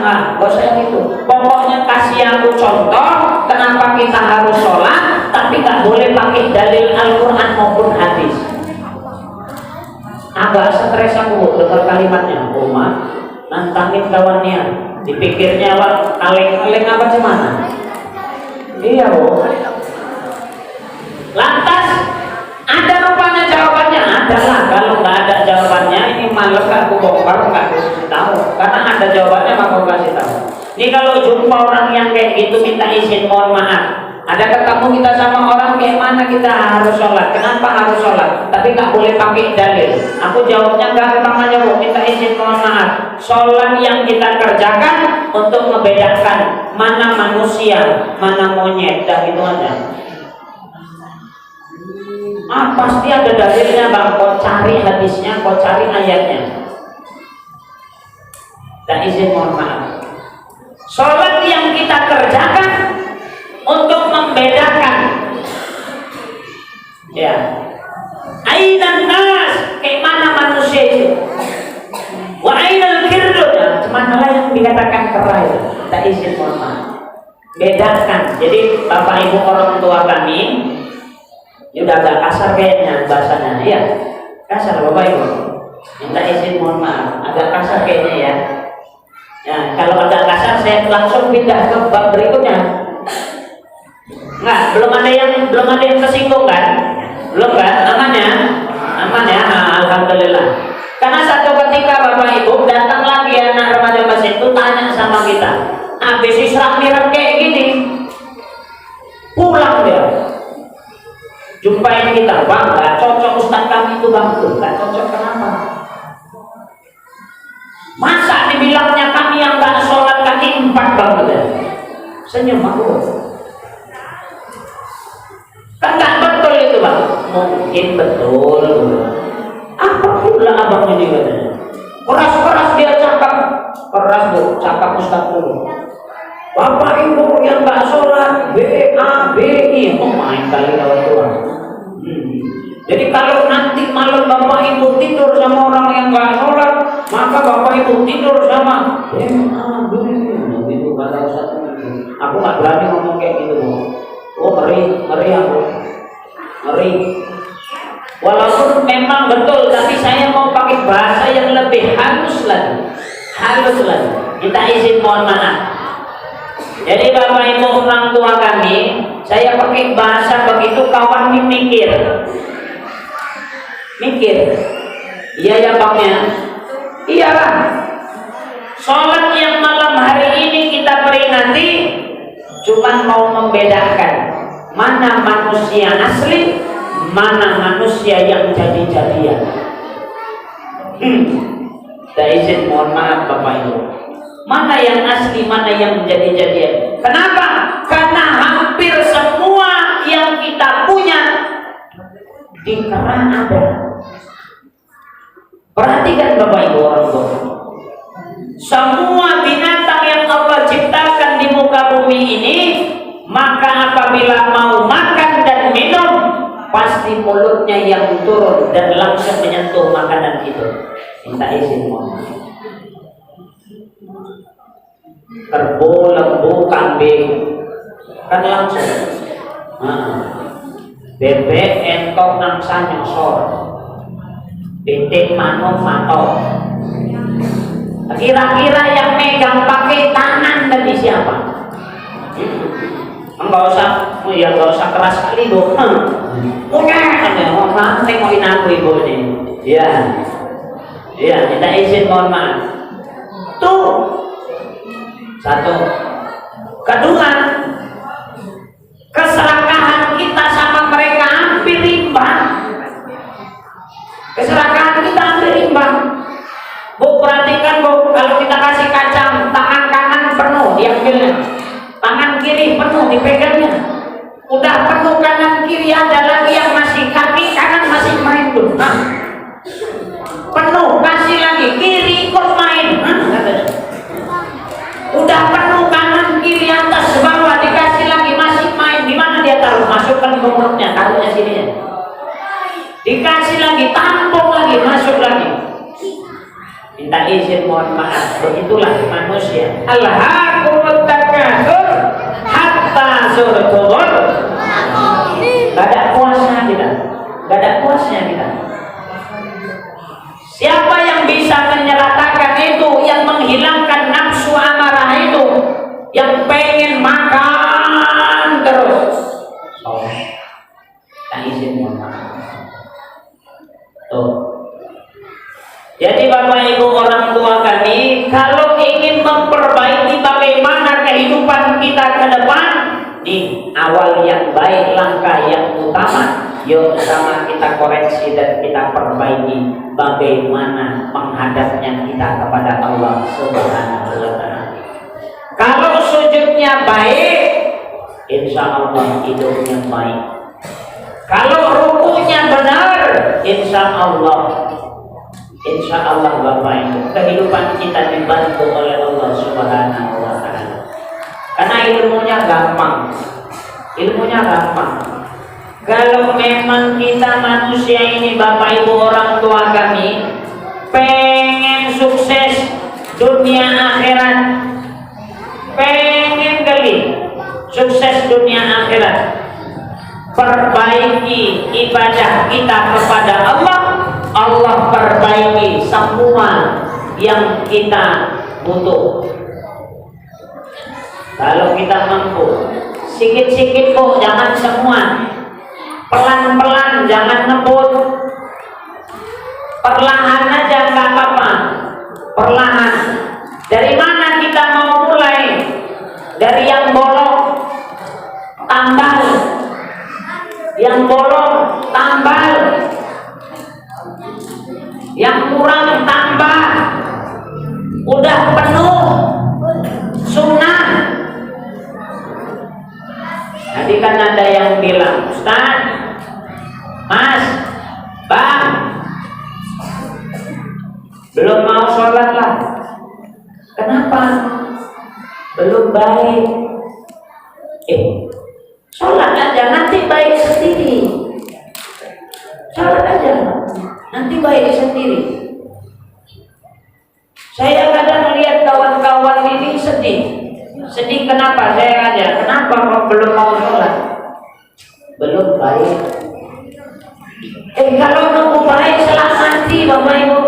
enggak usah yang itu. Pokoknya kasih aku contoh kenapa kita harus sholat, tapi nggak boleh pakai dalil Al-Quran maupun hadis. Agak stres aku dengar kalimatnya, Umar nantangin kawannya, dipikirnya kaleng-kaleng apa gimana? Iya, Bu. Lantas ada rupanya jawabannya, adalah kalau nggak ada jawabannya ini malah aku bongkar nggak kasih tahu, karena ada jawabannya maka aku kasih tahu. Ini kalau jumpa orang yang kayak gitu minta izin, mohon maaf. Ada ketemu kita sama orang kayak mana kita harus sholat, kenapa harus sholat, tapi nggak boleh pakai dalil. Aku jawabnya gampang aja, Bu, minta izin, mohon maaf. Sholat yang kita kerjakan untuk membedakan mana manusia, mana monyet, dan gitu aja. Pasti ada dalilnya, Bang. Kau cari hadisnya, kau cari ayatnya. Dan izin, mohon maaf. Sholat yang kita kerjakan untuk membedakan, ya, ainan nas, kayak mana manusia itu, wa ainal kirdu, mana yang dikatakan kera itu. Tak izin, mohon maaf. Bedakan. Jadi bapak ibu orang tua kami, ini udah agak kasar kayaknya bahasanya, ya kasar bapak ibu. Minta izin, mohon maaf, agak kasar kayaknya ya. Ya, kalau agak kasar saya langsung pindah ke bab berikutnya. Enggak, belum ada yang tersinggung kan? Belum kan? Aman ya? Aman ya? Alhamdulillah. Karena satu ketika bapak ibu datang lagi anak remaja masjid itu tanya sama kita, habis Isra Mi'raj kayak gini, pulang dia. Jumpain kita, Bang, gak cocok Ustaz kami itu, Bang. Gak cocok, kenapa? Masa dibilangnya kami yang gak sholat kaki 4, Bang? Senyum aku. Kan gak betul itu, Bang. Mungkin betul. Apa pula abang ini katanya? Keras-keras dia cakap. Keras, Bu, cakap Ustaz dulu. Bapak ibu yang gak sholat, B-A-B-I, main kali lawan Tuhan. Jadi kalau nanti malam bapak ibu tidur sama orang yang gak sholat, maka bapak ibu tidur sama B-A-B-I. Itu kata Ustaz. Aku gak berani ngomong kayak gitu, Bu. Oh, ngeri aku. Ngeri. Walaupun memang betul, tapi saya mau pakai bahasa yang lebih halus lagi. Halus lagi. Kita izin, mohon maaf. Jadi bapak ibu orang tua kami, saya pakai bahasa begitu kawan ini mikir. Iya ya Bangnya. Iyalah. Sholat yang malam hari ini kita peringati cuma mau membedakan mana manusia asli, mana manusia yang jadi-jadian. Saya izin, mohon maaf bapak ibu. Mana yang asli, mana yang jadi-jadian. Kenapa? Karena hampir semua yang kita punya di Quran ada. Perhatikan bapak ibu orang tua. Semua binatang yang Allah ciptakan di muka bumi ini, maka apabila mau makan dan minum, pasti mulutnya yang turun dan langsung menyentuh makanan itu. Minta izin, mohon. Kerbau, lembu, kambing kan langsung. Bebek, entok, nangsa, nyosor. Pitik, manuk, matok. Kira-kira yang megang pakai tangan tadi siapa? Enggak usah keras sekali, Bu. Maaf, tengokin aku ibu ini. Iya, minta izin, mohon maaf. Tuh. Satu. Kedua, keserakahan kita sama mereka hampir imbang. Keserakahan kita hampir imbang. Bu, perhatikan Bu, kalau kita kasih kacang, tangan kanan penuh diambilnya, tangan kiri penuh dipegangnya. Udah penuh kanan kiri, ada lagi yang masih kaki kanan masih main tuh. Penuh, kasih lagi kiri ikut main. Udah penuh kanan kiri atas bawah, dikasih lagi masih main. Di mana dia taruh? Masukkan ke mulutnya, taruhnya sini ya. Dikasih lagi, tampung lagi, masuk lagi. minta izin mohon maaf. Begitulah manusia. Alhaakumut takatsur hatta zurtumul. Gak ada puasnya kita. Gak ada puasnya kita. Siapa yang bisa menyeratakan itu, yang menghilangkan nafsu amarah itu, yang pengen makan terus, tak izin mohon maaf. Tuh. Jadi Bapak Ibu orang tua kami, kalau ingin memperbaiki bagaimana kehidupan kita ke depan, di awal yang baik, langkah yang utama, yuk sama kita koreksi dan kita perbaiki bagaimana menghadapnya kita kepada Allah Subhanahu wa Ta'ala. Kalau sujudnya baik, insya Allah hidupnya baik. Kalau rukunya benar, insya Allah Bapak Ibu, kehidupan kita dibantu oleh Allah Subhanahu wa Ta'ala. Karena ilmunya gampang. Kalau memang kita manusia ini, Bapak Ibu orang tua kami, pengen sukses dunia akhirat, pengen kali sukses dunia akhirat, perbaiki ibadah kita kepada Allah, Allah perbaiki semua yang kita butuh. Kalau kita mampu, sikit-sikit kok, jangan semua. Pelan-pelan, jangan ngebut. Perlahan aja, nggak apa-apa. Perlahan. Dari mana kita mau mulai? Dari yang bolong, tambal. Yang bolong, tambal. Yang kurang, tambah. Udah penuh, sunnah. Nanti kan ada yang bilang, Ustaz, Mas, Bang, belum mau sholat lah. Kenapa? Belum baik. Sholat aja, nanti baik sendiri. Sholat aja, nanti baik sendiri. Saya kadang melihat kawan-kawan ini sedih. Sedih kenapa? Saya aja, kenapa kok belum mau sholat? Belum baik. Kalau nunggu baik setelah mati, Bapak Ibu,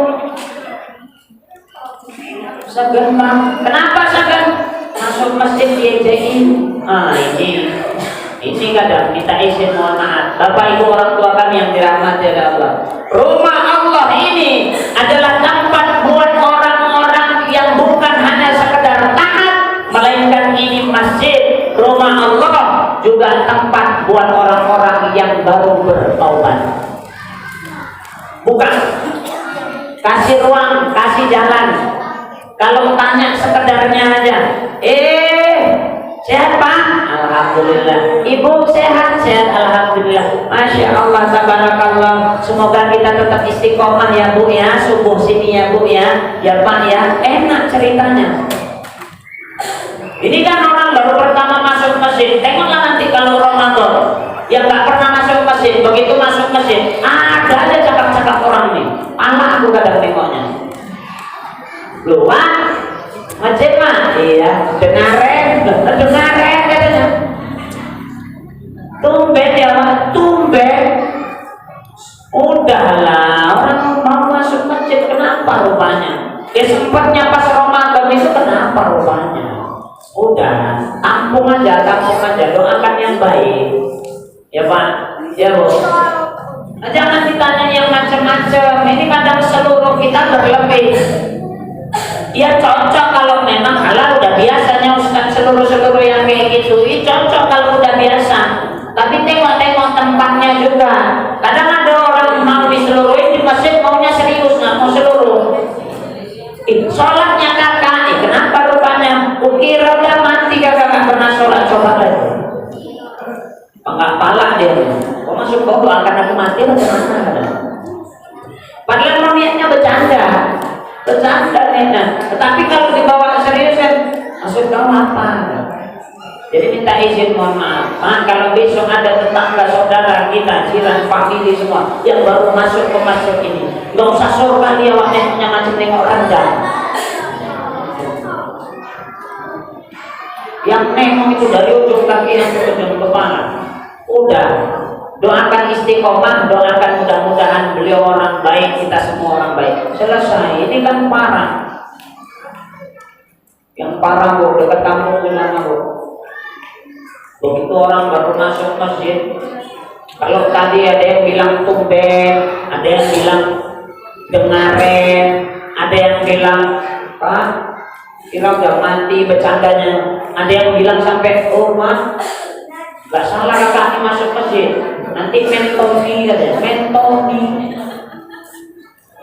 segan bang. Kenapa segan? Masuk masjid diajain. Ini kadang kita izin mohon maaf. Bapak Ibu orang tua kami yang dirahmati oleh Allah. Rumah Allah ini adalah tempat buat orang-orang yang bukan hanya sekedar taat, melainkan ini masjid, rumah Allah juga tempat buat orang-orang yang baru bertaubat. Bukan kasih ruang, kasih jalan. Kalau tanya sekedarnya aja, sehat Pak? Alhamdulillah. Ibu sehat? Sehat alhamdulillah. Masya Allah, tabarakallah. Semoga kita tetap istiqomah ya Bu ya, subuh sini ya Bu ya. Ya Pak ya, enak ceritanya. Ini kan orang baru pertama masuk masjid. Tengoklah nanti kalau Ramadan yang nggak pernah masuk masjid, begitu masuk masjid ada aja cakap-cakap orang nih. Anak aku kadang tengoknya. Luar masjid mah, iya dengarin katanya. Tumben ya Pak, tumben. Udahlah, orang mau masuk masjid kenapa rupanya? Ya sempatnya pas Ramadan itu kenapa rupanya? Udah, tampung aja, doakan yang baik. Ya Pak, ya Bu. Jangan ditanya yang macam-macam. Ini kadang seluruh kita berlebih. Ya cocok kalau memang halal, udah biasanya Ustaz seluruh yang kayak gitu. Ini cocok kalau udah biasa. Tapi tengok tempatnya juga. Kadang ada orang mau diseluruhin di masjid maunya serius, nggak mau seluruh. Sholatnya kakak, kenapa rupanya? Ukira udah mati kakak nggak pernah sholat lagi. Enggak pala dia. Kok masuk kau akan aku mati bagaimana? Padahal niatnya bercanda enak. Tetapi kalau dibawa serius kan, maksud kau apa? Jadi minta izin, mohon maaf. Kalau besok ada tetangga saudara kita, jiran, famili semua yang baru masuk ke masjid ini, nggak usah surga dia waktunya macam nengok ranjang. Yang nengok itu dari ujung kaki yang ke ujung kepala. Udah, doakan istiqomah, doakan mudah-mudahan beliau orang baik, kita semua orang baik. Selesai. Ini kan parah. Yang parah bu, dekat kampung Gulana bu. Begitu orang baru masuk masjid, kalau tadi ada yang bilang tumben, ada yang bilang dengaren, ada yang bilang Pak, kira udah mati bercandanya, ada yang bilang sampai oh mas, gak salah kakaknya masuk masjid, nanti mentoni katanya,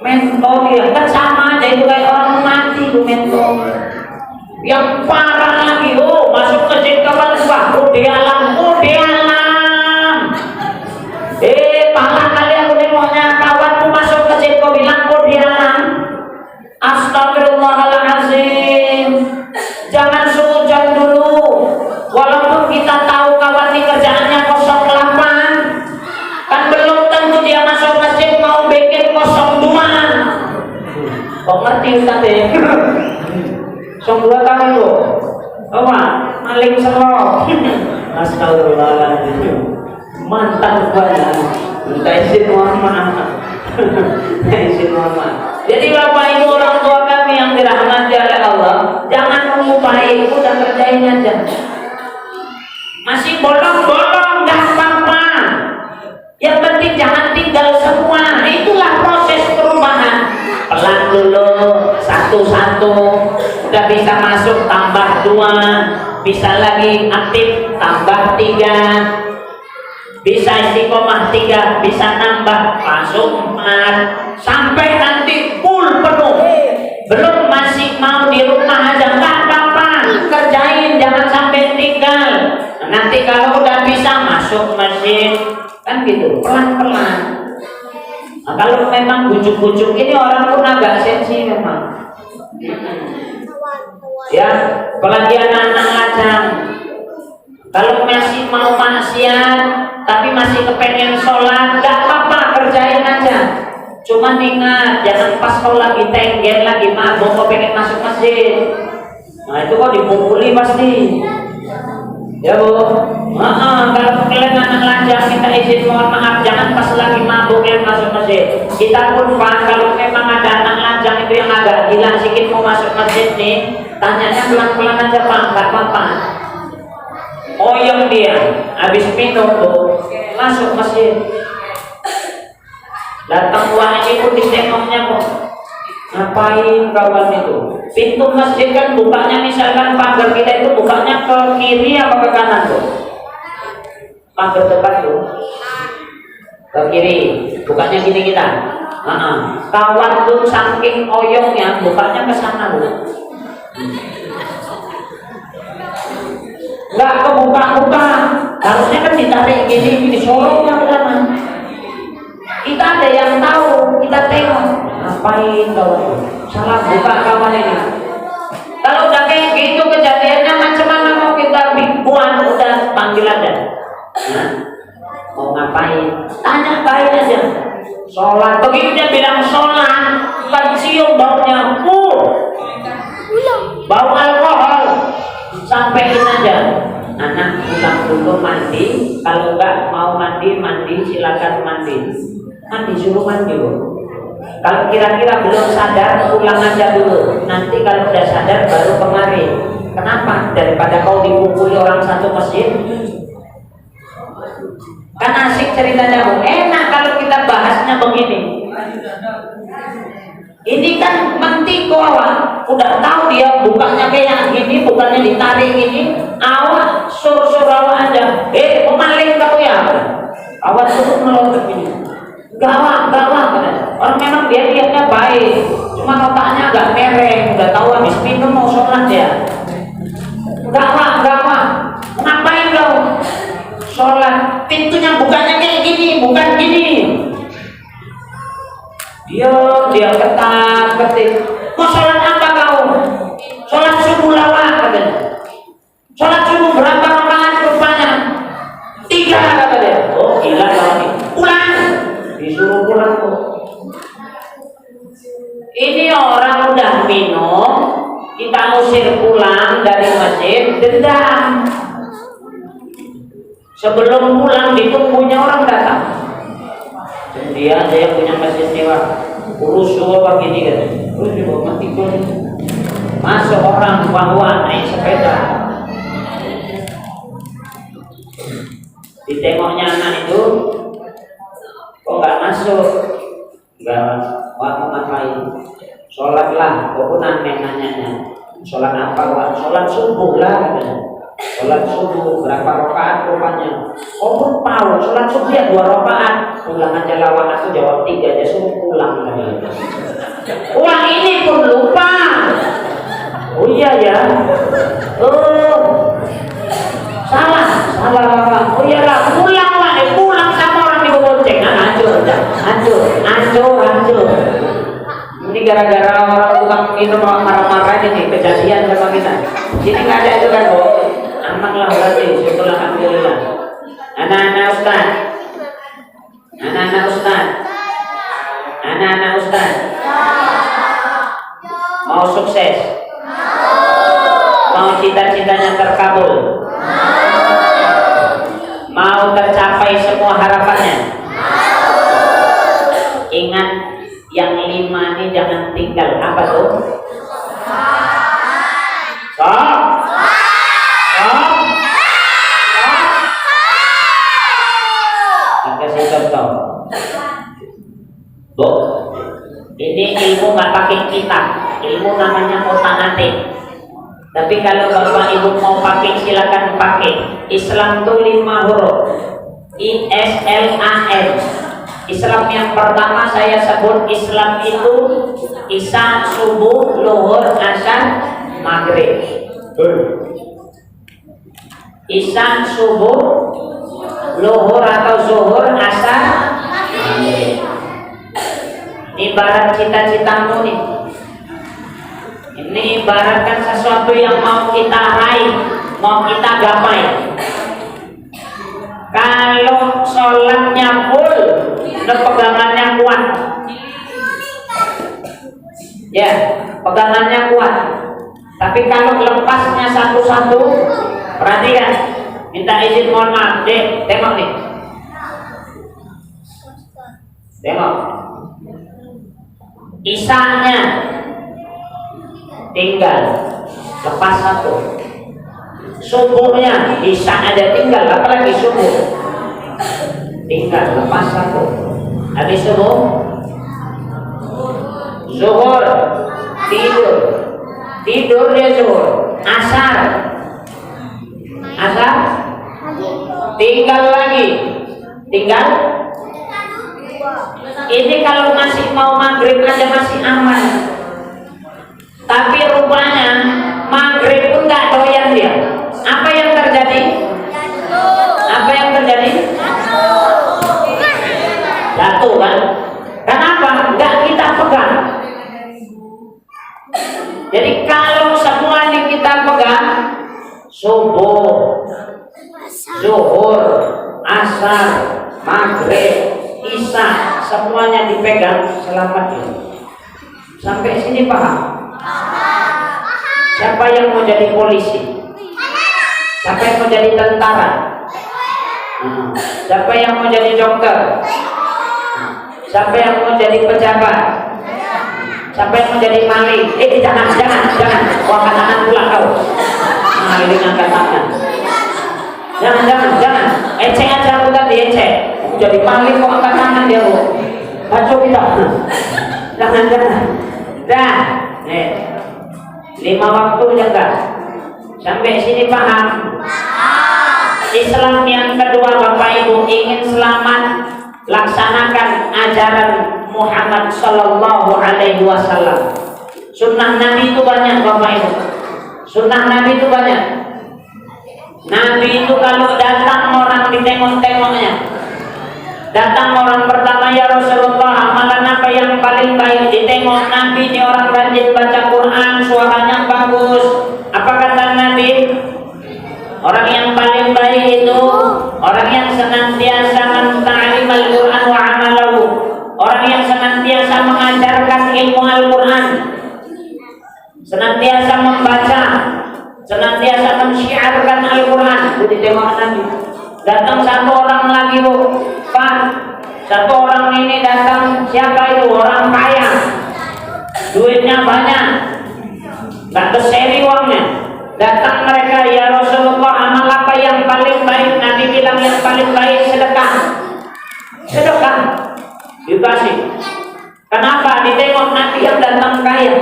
mentoni kan sama aja itu kayak orang mati itu mentoni. Yang parah lagi, oh masuk masjid kapan Pak? Udah alam. Pala kali aku nengoknya kawanku masuk masjid kau bilang udah alam. Astagfirullahaladzim. Jangan suudzon dulu. Walaupun kita tahu kawan ini kerjaannya 08, kan belum tentu dia masuk masjid mau bikin 02. Kok ngerti Ustaz ya? 02 kali lo, apa? Maling serok. Astagfirullahaladzim. Mantap banget. Minta izin mohon maaf. Jadi Bapak Ibu orang tua kami yang dirahmati oleh Allah, jangan mengupahi, udah kerjain aja. Masih bolong-bolong gak apa-apa. Yang penting jangan tinggal semua. Itulah proses perubahan. Pelan dulu, satu-satu. Udah bisa masuk tambah 2, bisa lagi aktif tambah 3, bisa istiqomah 3, bisa nambah masuk 4, sampai nanti full penuh. Belum masih mau di rumah aja nggak apa-apa, kerjain jangan sampai tinggal. Nanti kalau udah bisa masuk masjid kan gitu, pelan-pelan. Nah, kalau memang bujuk-bujuk ini orang pun agak sensi memang. Ya, apalagi anak-anak lajang. Kalau masih mau maksiat, tapi masih kepengen sholat, gak apa-apa, kerjain aja. Cuman ingat, jangan pas kau lagi tenggen, lagi mabuk, kau pengen masuk masjid. Nah itu kok dipukuli pasti. Ya bu, kalau kalian anak lajang minta izin mohon maaf, jangan pas lagi mabuk yang masuk masjid. Kita pun Pak, kalau memang ada anak lajang itu yang agak gila sedikit mau masuk masjid nih, tanyanya pelan-pelan aja Pak, nggak apa-apa. Oyong dia, habis minum tuh masuk masjid. Datang uang ini pun ditengoknya kok. Ngapain kawan itu? Pintu masjid kan bukanya misalkan pagar kita itu bukanya ke kiri apa ke kanan tuh? Pagar depan tuh ke kiri, bukanya gini kita. Kawan tuh saking oyongnya bukanya ke sana tuh. Nggak kebuka-buka, harusnya kan ditarik gini sorongnya ke sana. Kita ada yang tahu, kita tengok. Ngapain kawan? Salah buka kawan ini. Kalau udah kayak gitu kejadiannya macam mana mau kita buat, udah panggil aja. Nah, mau ngapain? Tanya baik aja. Sholat, begitu dia bilang sholat, kan cium baunya, bau alkohol. Sampaikan aja. Anak pulang dulu mandi, kalau enggak mau mandi silakan mandi. Suruh mandi loh. Kalau kira-kira belum sadar, pulang aja dulu. Nanti kalau udah sadar baru kemari. Kenapa? Daripada kau dipukuli orang satu masjid. Kan asik ceritanya bu. Enak kalau kita bahasnya begini. Ini kan mentiko awak. Udah tahu dia bukanya kayak gini, bukannya ditarik ini. Awak suruh awak aja. Pemaling kau ya. Awak suruh meloncat ini. Gawat. Orang memang dia lihatnya baik, cuma otaknya agak mereng. Udah tahu habis minum mau sholat ya. Gawat. Ngapain kau? Sholat. Pintunya bukannya kayak gini, bukan gini. Dia ketik. Mau sholat apa kau? Sholat subuh lawak katanya. Sholat subuh berapa masjid, dendam. Sebelum pulang ditunggunya orang datang. Dia aja yang punya masjid sewa, urus semua begini kan. Urus juga mati pun. Masuk orang bawa naik sepeda. Ditengoknya anak itu, kok nggak masuk? Nggak, wah mau ngapain? Sholat lah, kok nanya. Sholat apa? Wah, sholat subuh lah katanya. Sholat subuh berapa rakaat rupanya? Oh pun tahu, sholat subuh ya 2 rakaat. Pulang aja lawan aku jawab 3 aja suruh pulang lagi. Uang ini pun lupa. Oh iya ya. Oh salah. Oh iyalah, pulang sama orang di bonceng. Hancur. Ini gara-gara orang tukang minum marah-marah ini kejadian sama kita. Sini nggak ada itu kan, Bu. Aman lah berarti, syukurlah alhamdulillah. Anak-anak Ustaz. Mau sukses? Mau cita-citanya terkabul? Mau tercapai semua harapannya? Ingat yang 5 ini jangan tinggal. Apa tuh? Kasih contoh. Bu, ini ilmu nggak pakai kitab. Ilmu namanya otak-atik. Tapi kalau bapak ibu mau pakai silakan pakai. Islam itu 5 huruf. ISLAM. Islam yang pertama saya sebut Islam itu Isya, subuh, luhur, asar, maghrib. Isya, subuh, luhur atau zuhur, asar, maghrib. Ibarat cita-citamu nih. Ini ibaratkan sesuatu yang mau kita raih, mau kita gapai. Kalau sholatnya full, pegangannya kuat. Ya, pegangannya kuat. Tapi kalau lepasnya satu-satu, perhatikan. Minta izin, mohon maaf, Dek, tengok nih. Tengok. Isanya tinggal, lepas satu. Subuhnya isya ada tinggal, apalagi subuh. Tinggal, lepas satu. Habis subuh, zuhur, tidur dia zuhur. Asar, tinggal lagi. Ini kalau masih mau maghrib aja masih aman. Tapi rupanya maghrib pun nggak doyan dia. Apa yang terjadi? Jatuh kan? Kenapa? Nggak kita pegang. Jadi kalau semua ini kita pegang, subuh, zuhur, asar, maghrib, isya, semuanya dipegang, selamat ya. Sampai sini paham? Siapa yang mau jadi polisi? Siapa yang mau jadi tentara? Siapa yang mau jadi dokter? Siapa yang mau jadi pejabat? Siapa yang mau jadi maling? Jangan. Wah, tangan pula kau. Maling angkat tangan. Jangan. Ecek aja aku tadi, ecek. Jadi maling kok angkat tangan dia, Bu. Kacau kita. Jangan. Dah. 5 waktu jaga. Sampai sini paham? Islam yang kedua, Bapak Ibu, ingin selamat, laksanakan ajaran Muhammad Sallallahu Alaihi Wasallam. Sunnah Nabi itu banyak, Bapak Ibu. Sunnah Nabi itu banyak. Nabi itu kalau datang orang ditengok-tengoknya. Datang orang pertama, ya Rasulullah, amalan apa yang paling baik? Ditengok Nabi, ini orang rajin baca Quran, suaranya bagus. Apa kata Nabi? Orang yang paling baik itu orang yang senantiasa menta'limal Quran wa amalahu. Orang yang senantiasa mengajarkan ilmu Al-Quran, senantiasa membaca, senantiasa biasa mensyiarkan Al-Quran. Jadi tengok Nabi. Datang satu orang lagi, Pak. Satu orang ini datang, siapa itu? Orang kaya, duitnya banyak, nggak berseri uangnya. Datang mereka, ya Rasulullah, amal apa yang paling baik? Nabi bilang yang paling baik sedekah. Sedekah dikasih. Kenapa? Ditengok Nabi yang datang kaya.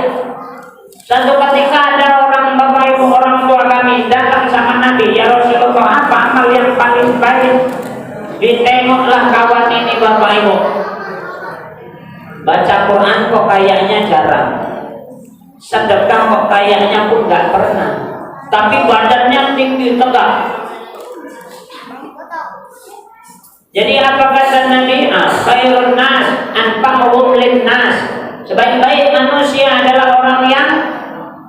Satu ketika ada orang bapak ibu orang tua kami datang sama Nabi, ya Rasulullah, apa amal yang paling baik? Ditengoklah kawan ini bapak ibu, baca Quran kok kayaknya jarang, sedekah kok kayaknya pun nggak pernah, tapi badannya tinggi tegak. Jadi apa kata Nabi? Khairun nas anfa'uhum linnas. Sebaik-baik manusia adalah orang yang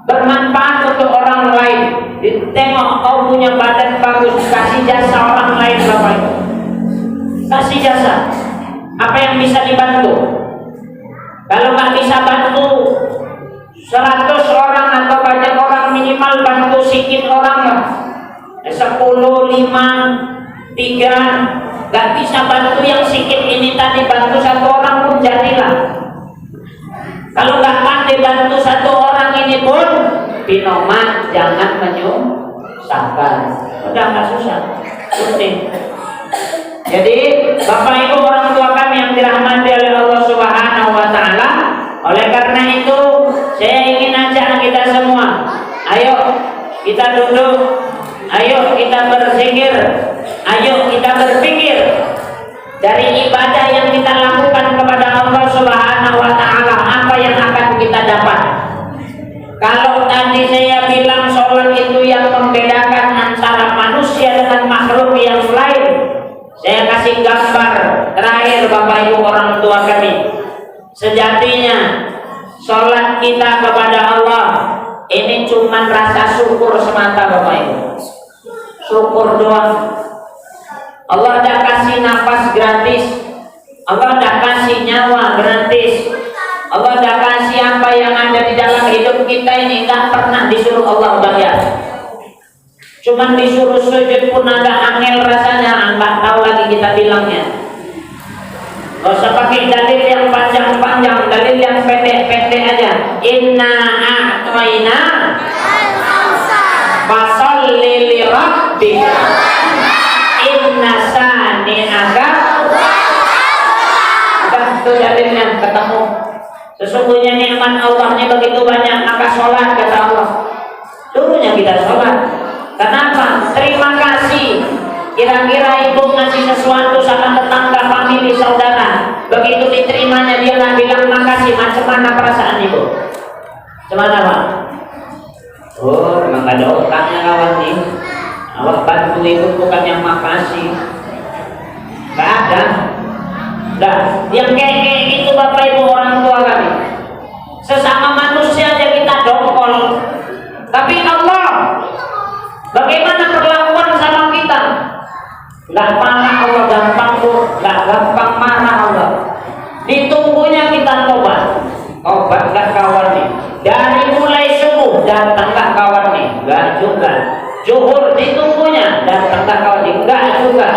bermanfaat untuk orang lain. Ditengok kau punya badan bagus, kasih jasa orang lain bapak ibu. Kasih jasa. Apa yang bisa dibantu? Kalau nggak bisa bantu 100 orang atau banyak orang, minimal bantu sedikit orang lah. 10, 5, 3. Nggak bisa bantu yang sedikit ini tadi, bantu satu orang pun jadilah. Kalau nggak pandai bantu satu orang ini pun, pinoman jangan menyusahkan. Udah nggak susah, penting. Jadi bapak ibu orang tua kami yang dirahmati oleh Allah Subhanahu Wa Taala, oleh karena itu saya ingin ajak kita semua, ayo kita duduk, ayo kita berzikir, ayo kita berpikir dari ibadah yang kita lakukan kepada Allah Subhanahu Wa Taala, apa yang akan kita dapat. Kalau tadi saya bilang sholat itu yang membedakan antara manusia dengan makhluk yang lain, saya kasih gambar terakhir bapak ibu orang tua kami. Sejatinya sholat kita kepada Allah ini cuma rasa syukur semata bapak ibu. Syukur doang. Allah udah kasih nafas gratis, Allah udah kasih nyawa gratis, Allah udah kasih apa yang ada di dalam hidup kita ini, nggak pernah disuruh Allah bayar. Cuman disuruh sujud pun agak angel rasanya, nggak tahu lagi kita bilangnya. Gak usah pakai dalil yang panjang-panjang, dalil yang pendek-pendek aja. Inna a'toina fasolli li rabbika inna sani'aka. Itu dalilnya, ketemu. Sesungguhnya nikmat Allah ini begitu banyak, maka sholat kata Allah. Suruhnya kita sholat. Kenapa? Terima kasih. Kira-kira ibu ngasih sesuatu sama tetangga, famili, saudara, begitu diterimanya dia nggak bilang makasih, macam mana perasaan ibu? Gimana Pak? Oh, memang gak ada otaknya kawan nih. Awak bantu ibu bukan yang makasih. Gak ada. Nah, yang kayak gitu bapak ibu orang tua kami. Sesama manusia aja kita dongkol. Tapi Allah, bagaimana perlakuan sama kita? Gak marah Allah gampang bu, gak gampang marah Allah. Ditunggunya kita tobat. Tobat gak kawan nih. Dari mulai subuh datang gak kawan nih? Gak juga. Zuhur ditunggunya datang gak kawan nih? Gak juga.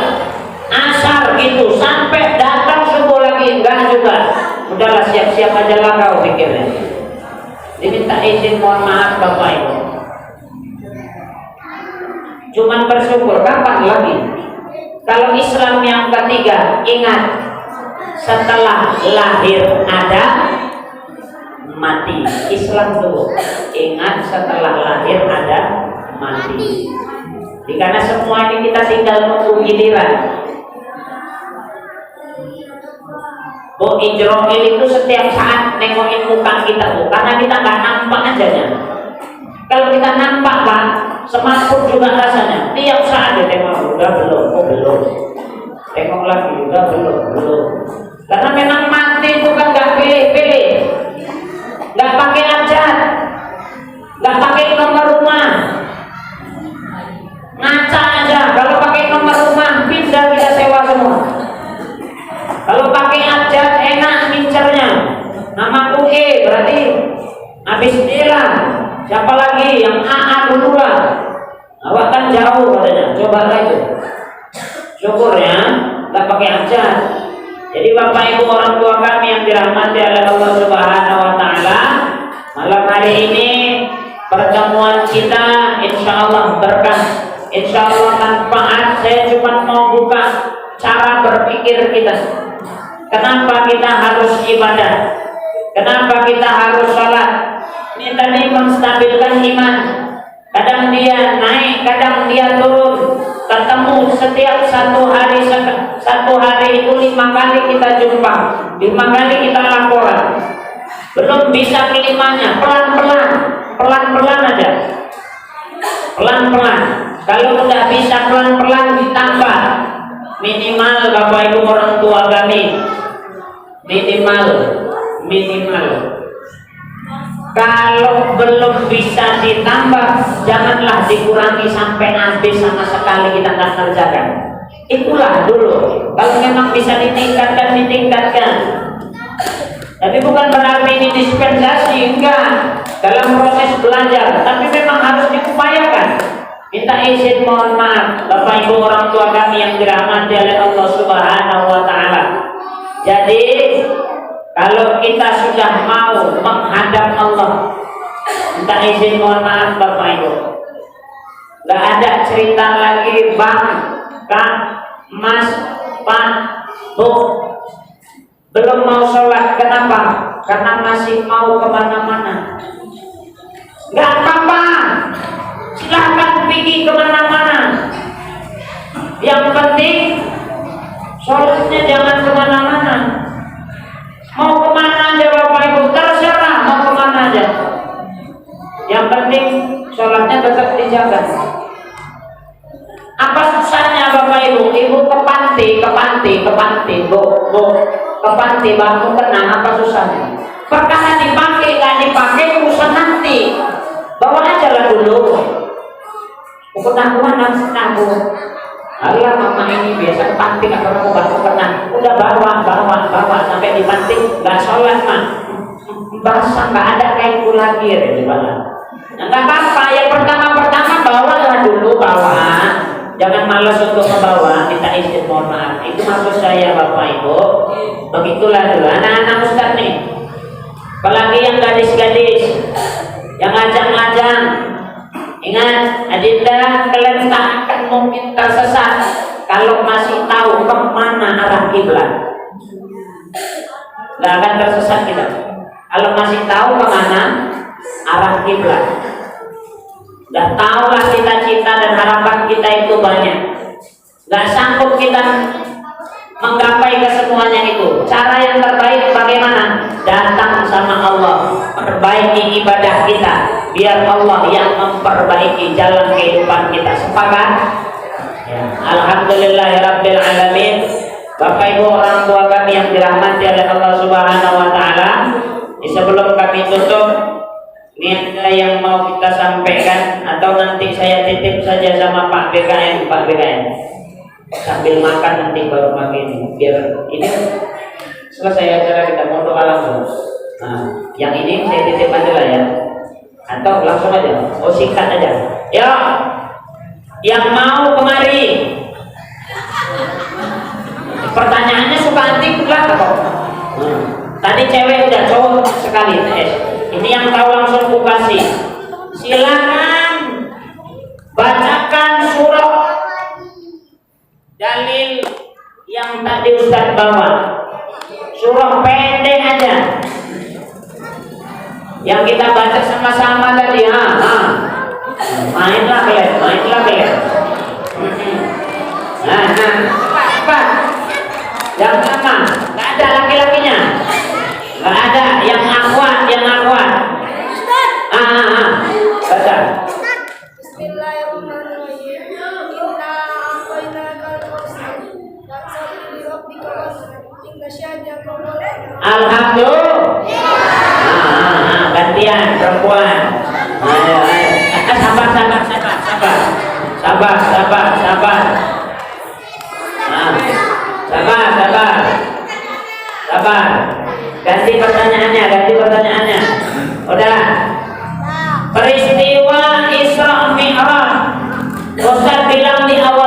Asar gitu sampai datang subuh lagi enggak juga. Udahlah siap-siap aja lah kau pikirnya. Diminta izin mohon maaf bapak ibu. Cuman bersyukur, kapan lagi? Kalau Islam yang ketiga, ingat setelah lahir ada mati. Islam dulu. Ingat setelah lahir ada mati. Karena semua ini kita tinggal menunggu giliran. Bu Ijroil itu setiap saat nengokin muka kita tuh, karena kita nggak nampak aja. Kalau kita nampak Pak, semaput juga rasanya. Tiap saat dia tengok, udah belum, oh belum. Tengok lagi, udah belum. Karena memang mati bukan nggak pilih-pilih, nggak pakai ajat, nggak pakai nomor rumah, ngaca aja. Kalau pakai nomor rumah, pindah kita sewa semua. Kalau pakai ajat enak mincernya. Namaku E berarti habis D lah. Siapa lagi yang AA dulu lah. coba itu. Syukur ya, nggak pakai ajar. Jadi Bapak Ibu orang tua kami yang dirahmati oleh Allah Subhanahu wa taala, malam hari ini pertemuan kita insya Allah berkah, insya Allah manfaat. Saya cuma mau buka cara berpikir kita. Kenapa kita harus ibadah? Kenapa kita harus sholat? Ini tadi menstabilkan iman. Kadang dia naik, kadang dia turun. Ketemu setiap satu hari itu 5 kali kita jumpa, 5 kali kita laporan. Belum bisa kelimanya, pelan-pelan aja, pelan-pelan. Kalau udah bisa pelan-pelan ditambah. Minimal Bapak Ibu orang tua kami, minimal. Kalau belum bisa ditambah, janganlah dikurangi sampai habis sama sekali kita nggak kerjakan. Itulah dulu. Kalau memang bisa ditingkatkan. Tapi bukan berarti ini dispensasi, enggak. Dalam proses belajar, tapi memang harus diupayakan. Minta izin, mohon maaf, Bapak Ibu orang tua kami yang dirahmati oleh Allah Subhanahu wa taala. Jadi kalau kita sudah mau menghadap Allah, minta izin, mohon maaf Bapak Ibu. Gak ada cerita lagi Bang, Kak, Mas, Pak, Bu. Belum mau sholat, kenapa? Karena masih mau kemana-mana. Gak apa-apa, silahkan pergi kemana-mana. Yang penting sholatnya jangan kemana-mana. Mau kemana aja Bapak Ibu, terserah mau kemana aja. Yang penting sholatnya tetap dijaga. Apa susahnya Bapak Ibu? Ibu ke panti, Bu, ke panti bangun tenang, apa susahnya? Perkara dipakai, nggak dipakai urusan nanti. Bawa aja lah dulu. Pengakuan Bu. Allah mama ini biasa ke panti nggak pernah udah bawa sampai di panti nggak sholat mah basah, nggak ada kainku lagi ya di mana. Nggak apa-apa, yang pertama bawa dulu, jangan malas untuk membawa, minta izin, mohon maaf. Itu maksud saya Bapak Ibu. Begitulah dulu anak-anak Ustaz nih, apalagi yang gadis-gadis yang ngajak-ngajak. Ingat, adinda, kalian tak akan mungkin tersesat kalau masih tahu kemana arah kiblat. Gak akan tersesat kita kalau masih tahu kemana arah kiblat. Gak tahulah cita-cita dan harapan kita itu banyak. Gak sanggup kita menggapai kesemuanya itu. Cara yang terbaik bagaimana? Datang sama Allah, perbaiki ibadah kita, biar Allah yang memperbaiki jalan kehidupan kita. Sepakat? Ya. Alhamdulillahirabbil alamin. Bapak Ibu orang tua kami yang dirahmati oleh Allah Subhanahu wa taala, sebelum kami tutup, ini ada yang mau kita sampaikan atau nanti saya titip saja sama Pak BKN sambil makan nanti baru pakai ini, biar ini selesai acara kita mau doa langsung. Nah, yang ini saya titip aja lah ya, atau langsung aja, singkat aja ya. Yang mau kemari, pertanyaannya suka antik lah kok. Tadi cewek udah, cowok sekali ini yang tahu langsung ku kasih. Silakan bacakan surah dalil yang tadi Ustaz bawa, surah pendek aja yang kita baca sama-sama tadi. Mainlah kalian. Cepat, yang sama, nggak ada laki-lakinya, nggak ada yang akhwat. Baca. Bismillahirrahmanirrahim. Inna a'tainakal kautsar. Fasalli lirabbika wanhar. Inna syani'aka huwal abtar. Alhamdulillah. Gantian perempuan. Ayo. Sabar. Ganti pertanyaannya. Udah. Peristiwa Isra Mi'raj. Ustaz bilang di awal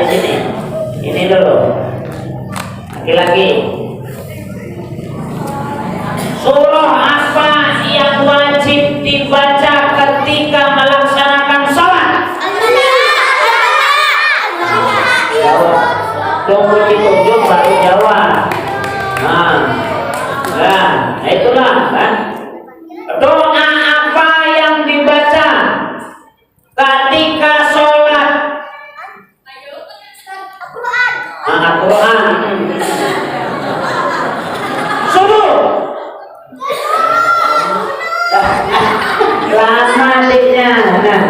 sini. Ini dulu. Laki-laki. Surah apa yang wajib dibaca ketika melaksanakan sholat? Jawab. Tunggu ditunjuk baru jawab. Nah, itulah kan. Doa apa yang dibaca ketika sholat? Al-Quran. Subuh. Lama adiknya. Nah.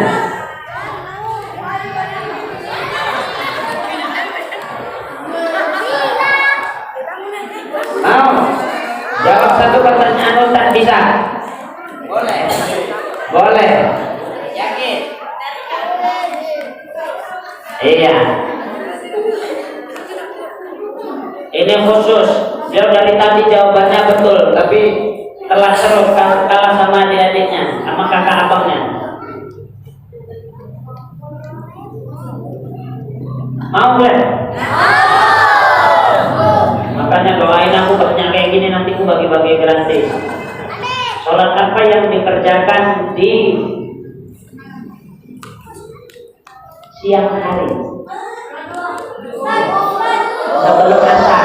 Mau jawab satu pertanyaan Ustaz bisa? Boleh. Boleh. Yakin? Iya. Ini khusus. Dia dari tadi jawabannya betul, tapi telah seru kalah sama adik-adiknya, sama kakak abangnya. Mau nggak? Makanya doain aku banyak kayak gini, nanti aku bagi-bagi gratis. Sholat apa yang dikerjakan di siang hari sebelum asar?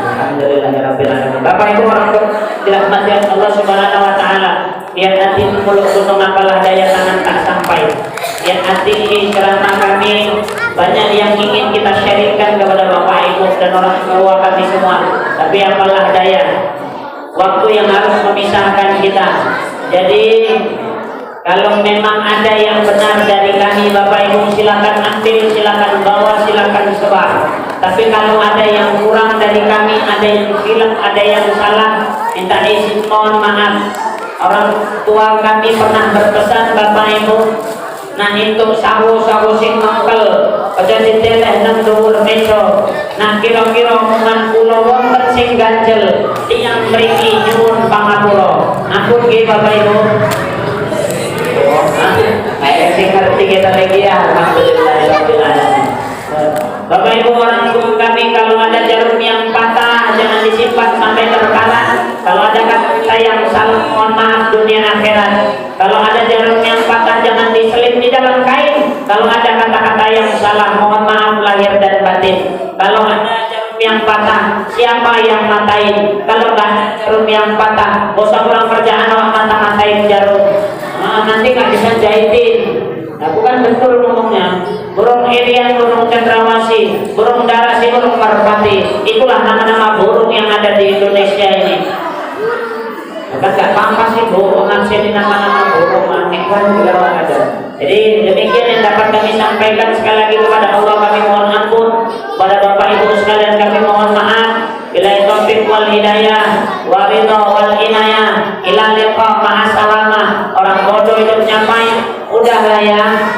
Alhamdulillahirobbilalamin. Bapak Ibu orang tua dirahmati Allah Subhanahu Wa Taala. Biar hati mulut gunung apalah daya tangan tak sampai. Biar hati ceramah kami banyak yang ingin kita sharingkan kepada Bapak Ibu dan orang tua kami semua. Tapi apalah daya, waktu yang harus memisahkan kita. Jadi kalau memang ada yang benar dari kami Bapak Ibu silakan ambil, silakan bawa, silakan sebar. Tapi kalau ada yang kurang dari kami, ada yang hilang, ada yang salah, minta izin mohon maaf. Orang tua kami pernah berpesan Bapak Ibu, nah itu sawu-sawu sing mangkel, aja diteleh nang dhuwur meja. Nah kira-kira omongan kula wonten sing ganjel, tiyang mriki nyuwun pangapura. Ampun nggih Bapak Ibu. Kayak sing ngerti kita lagi ya. Alhamdulillahirobbilalamin. Bapak Ibu orang tua kami, kalau ada jarum yang patah jangan disimpan sampai terkalah. Kalau ada kata yang salah mohon maaf dunia akhirat. Kalau ada jarum yang patah jangan diselip di dalam kain. Kalau ada kata-kata yang salah mohon maaf lahir dan batin. Kalau ada jarum yang patah siapa yang matain? Kalau nggak ada jarum yang patah bosan pulang kerjaan awak mata-matain jarum. Nanti nggak bisa jahitin. Nah, bukan betul ngomongnya. Burung irian, burung cendrawasih, burung darasi, burung merpati. Itulah nama-nama burung yang ada di Indonesia ini. Bukan nggak pampas sih burung, ngaksini nama-nama burung. Ikhwan juga ada. Jadi demikian yang dapat kami sampaikan. Sekali lagi kepada Allah kami mohon ampun, kepada Bapak Ibu sekalian kami mohon maaf. Billahi taufiq wal hidayah wa ridha wal inayah ila liqa ma'as salamah. Orang bodoh hidupnya payah, udahlah ya.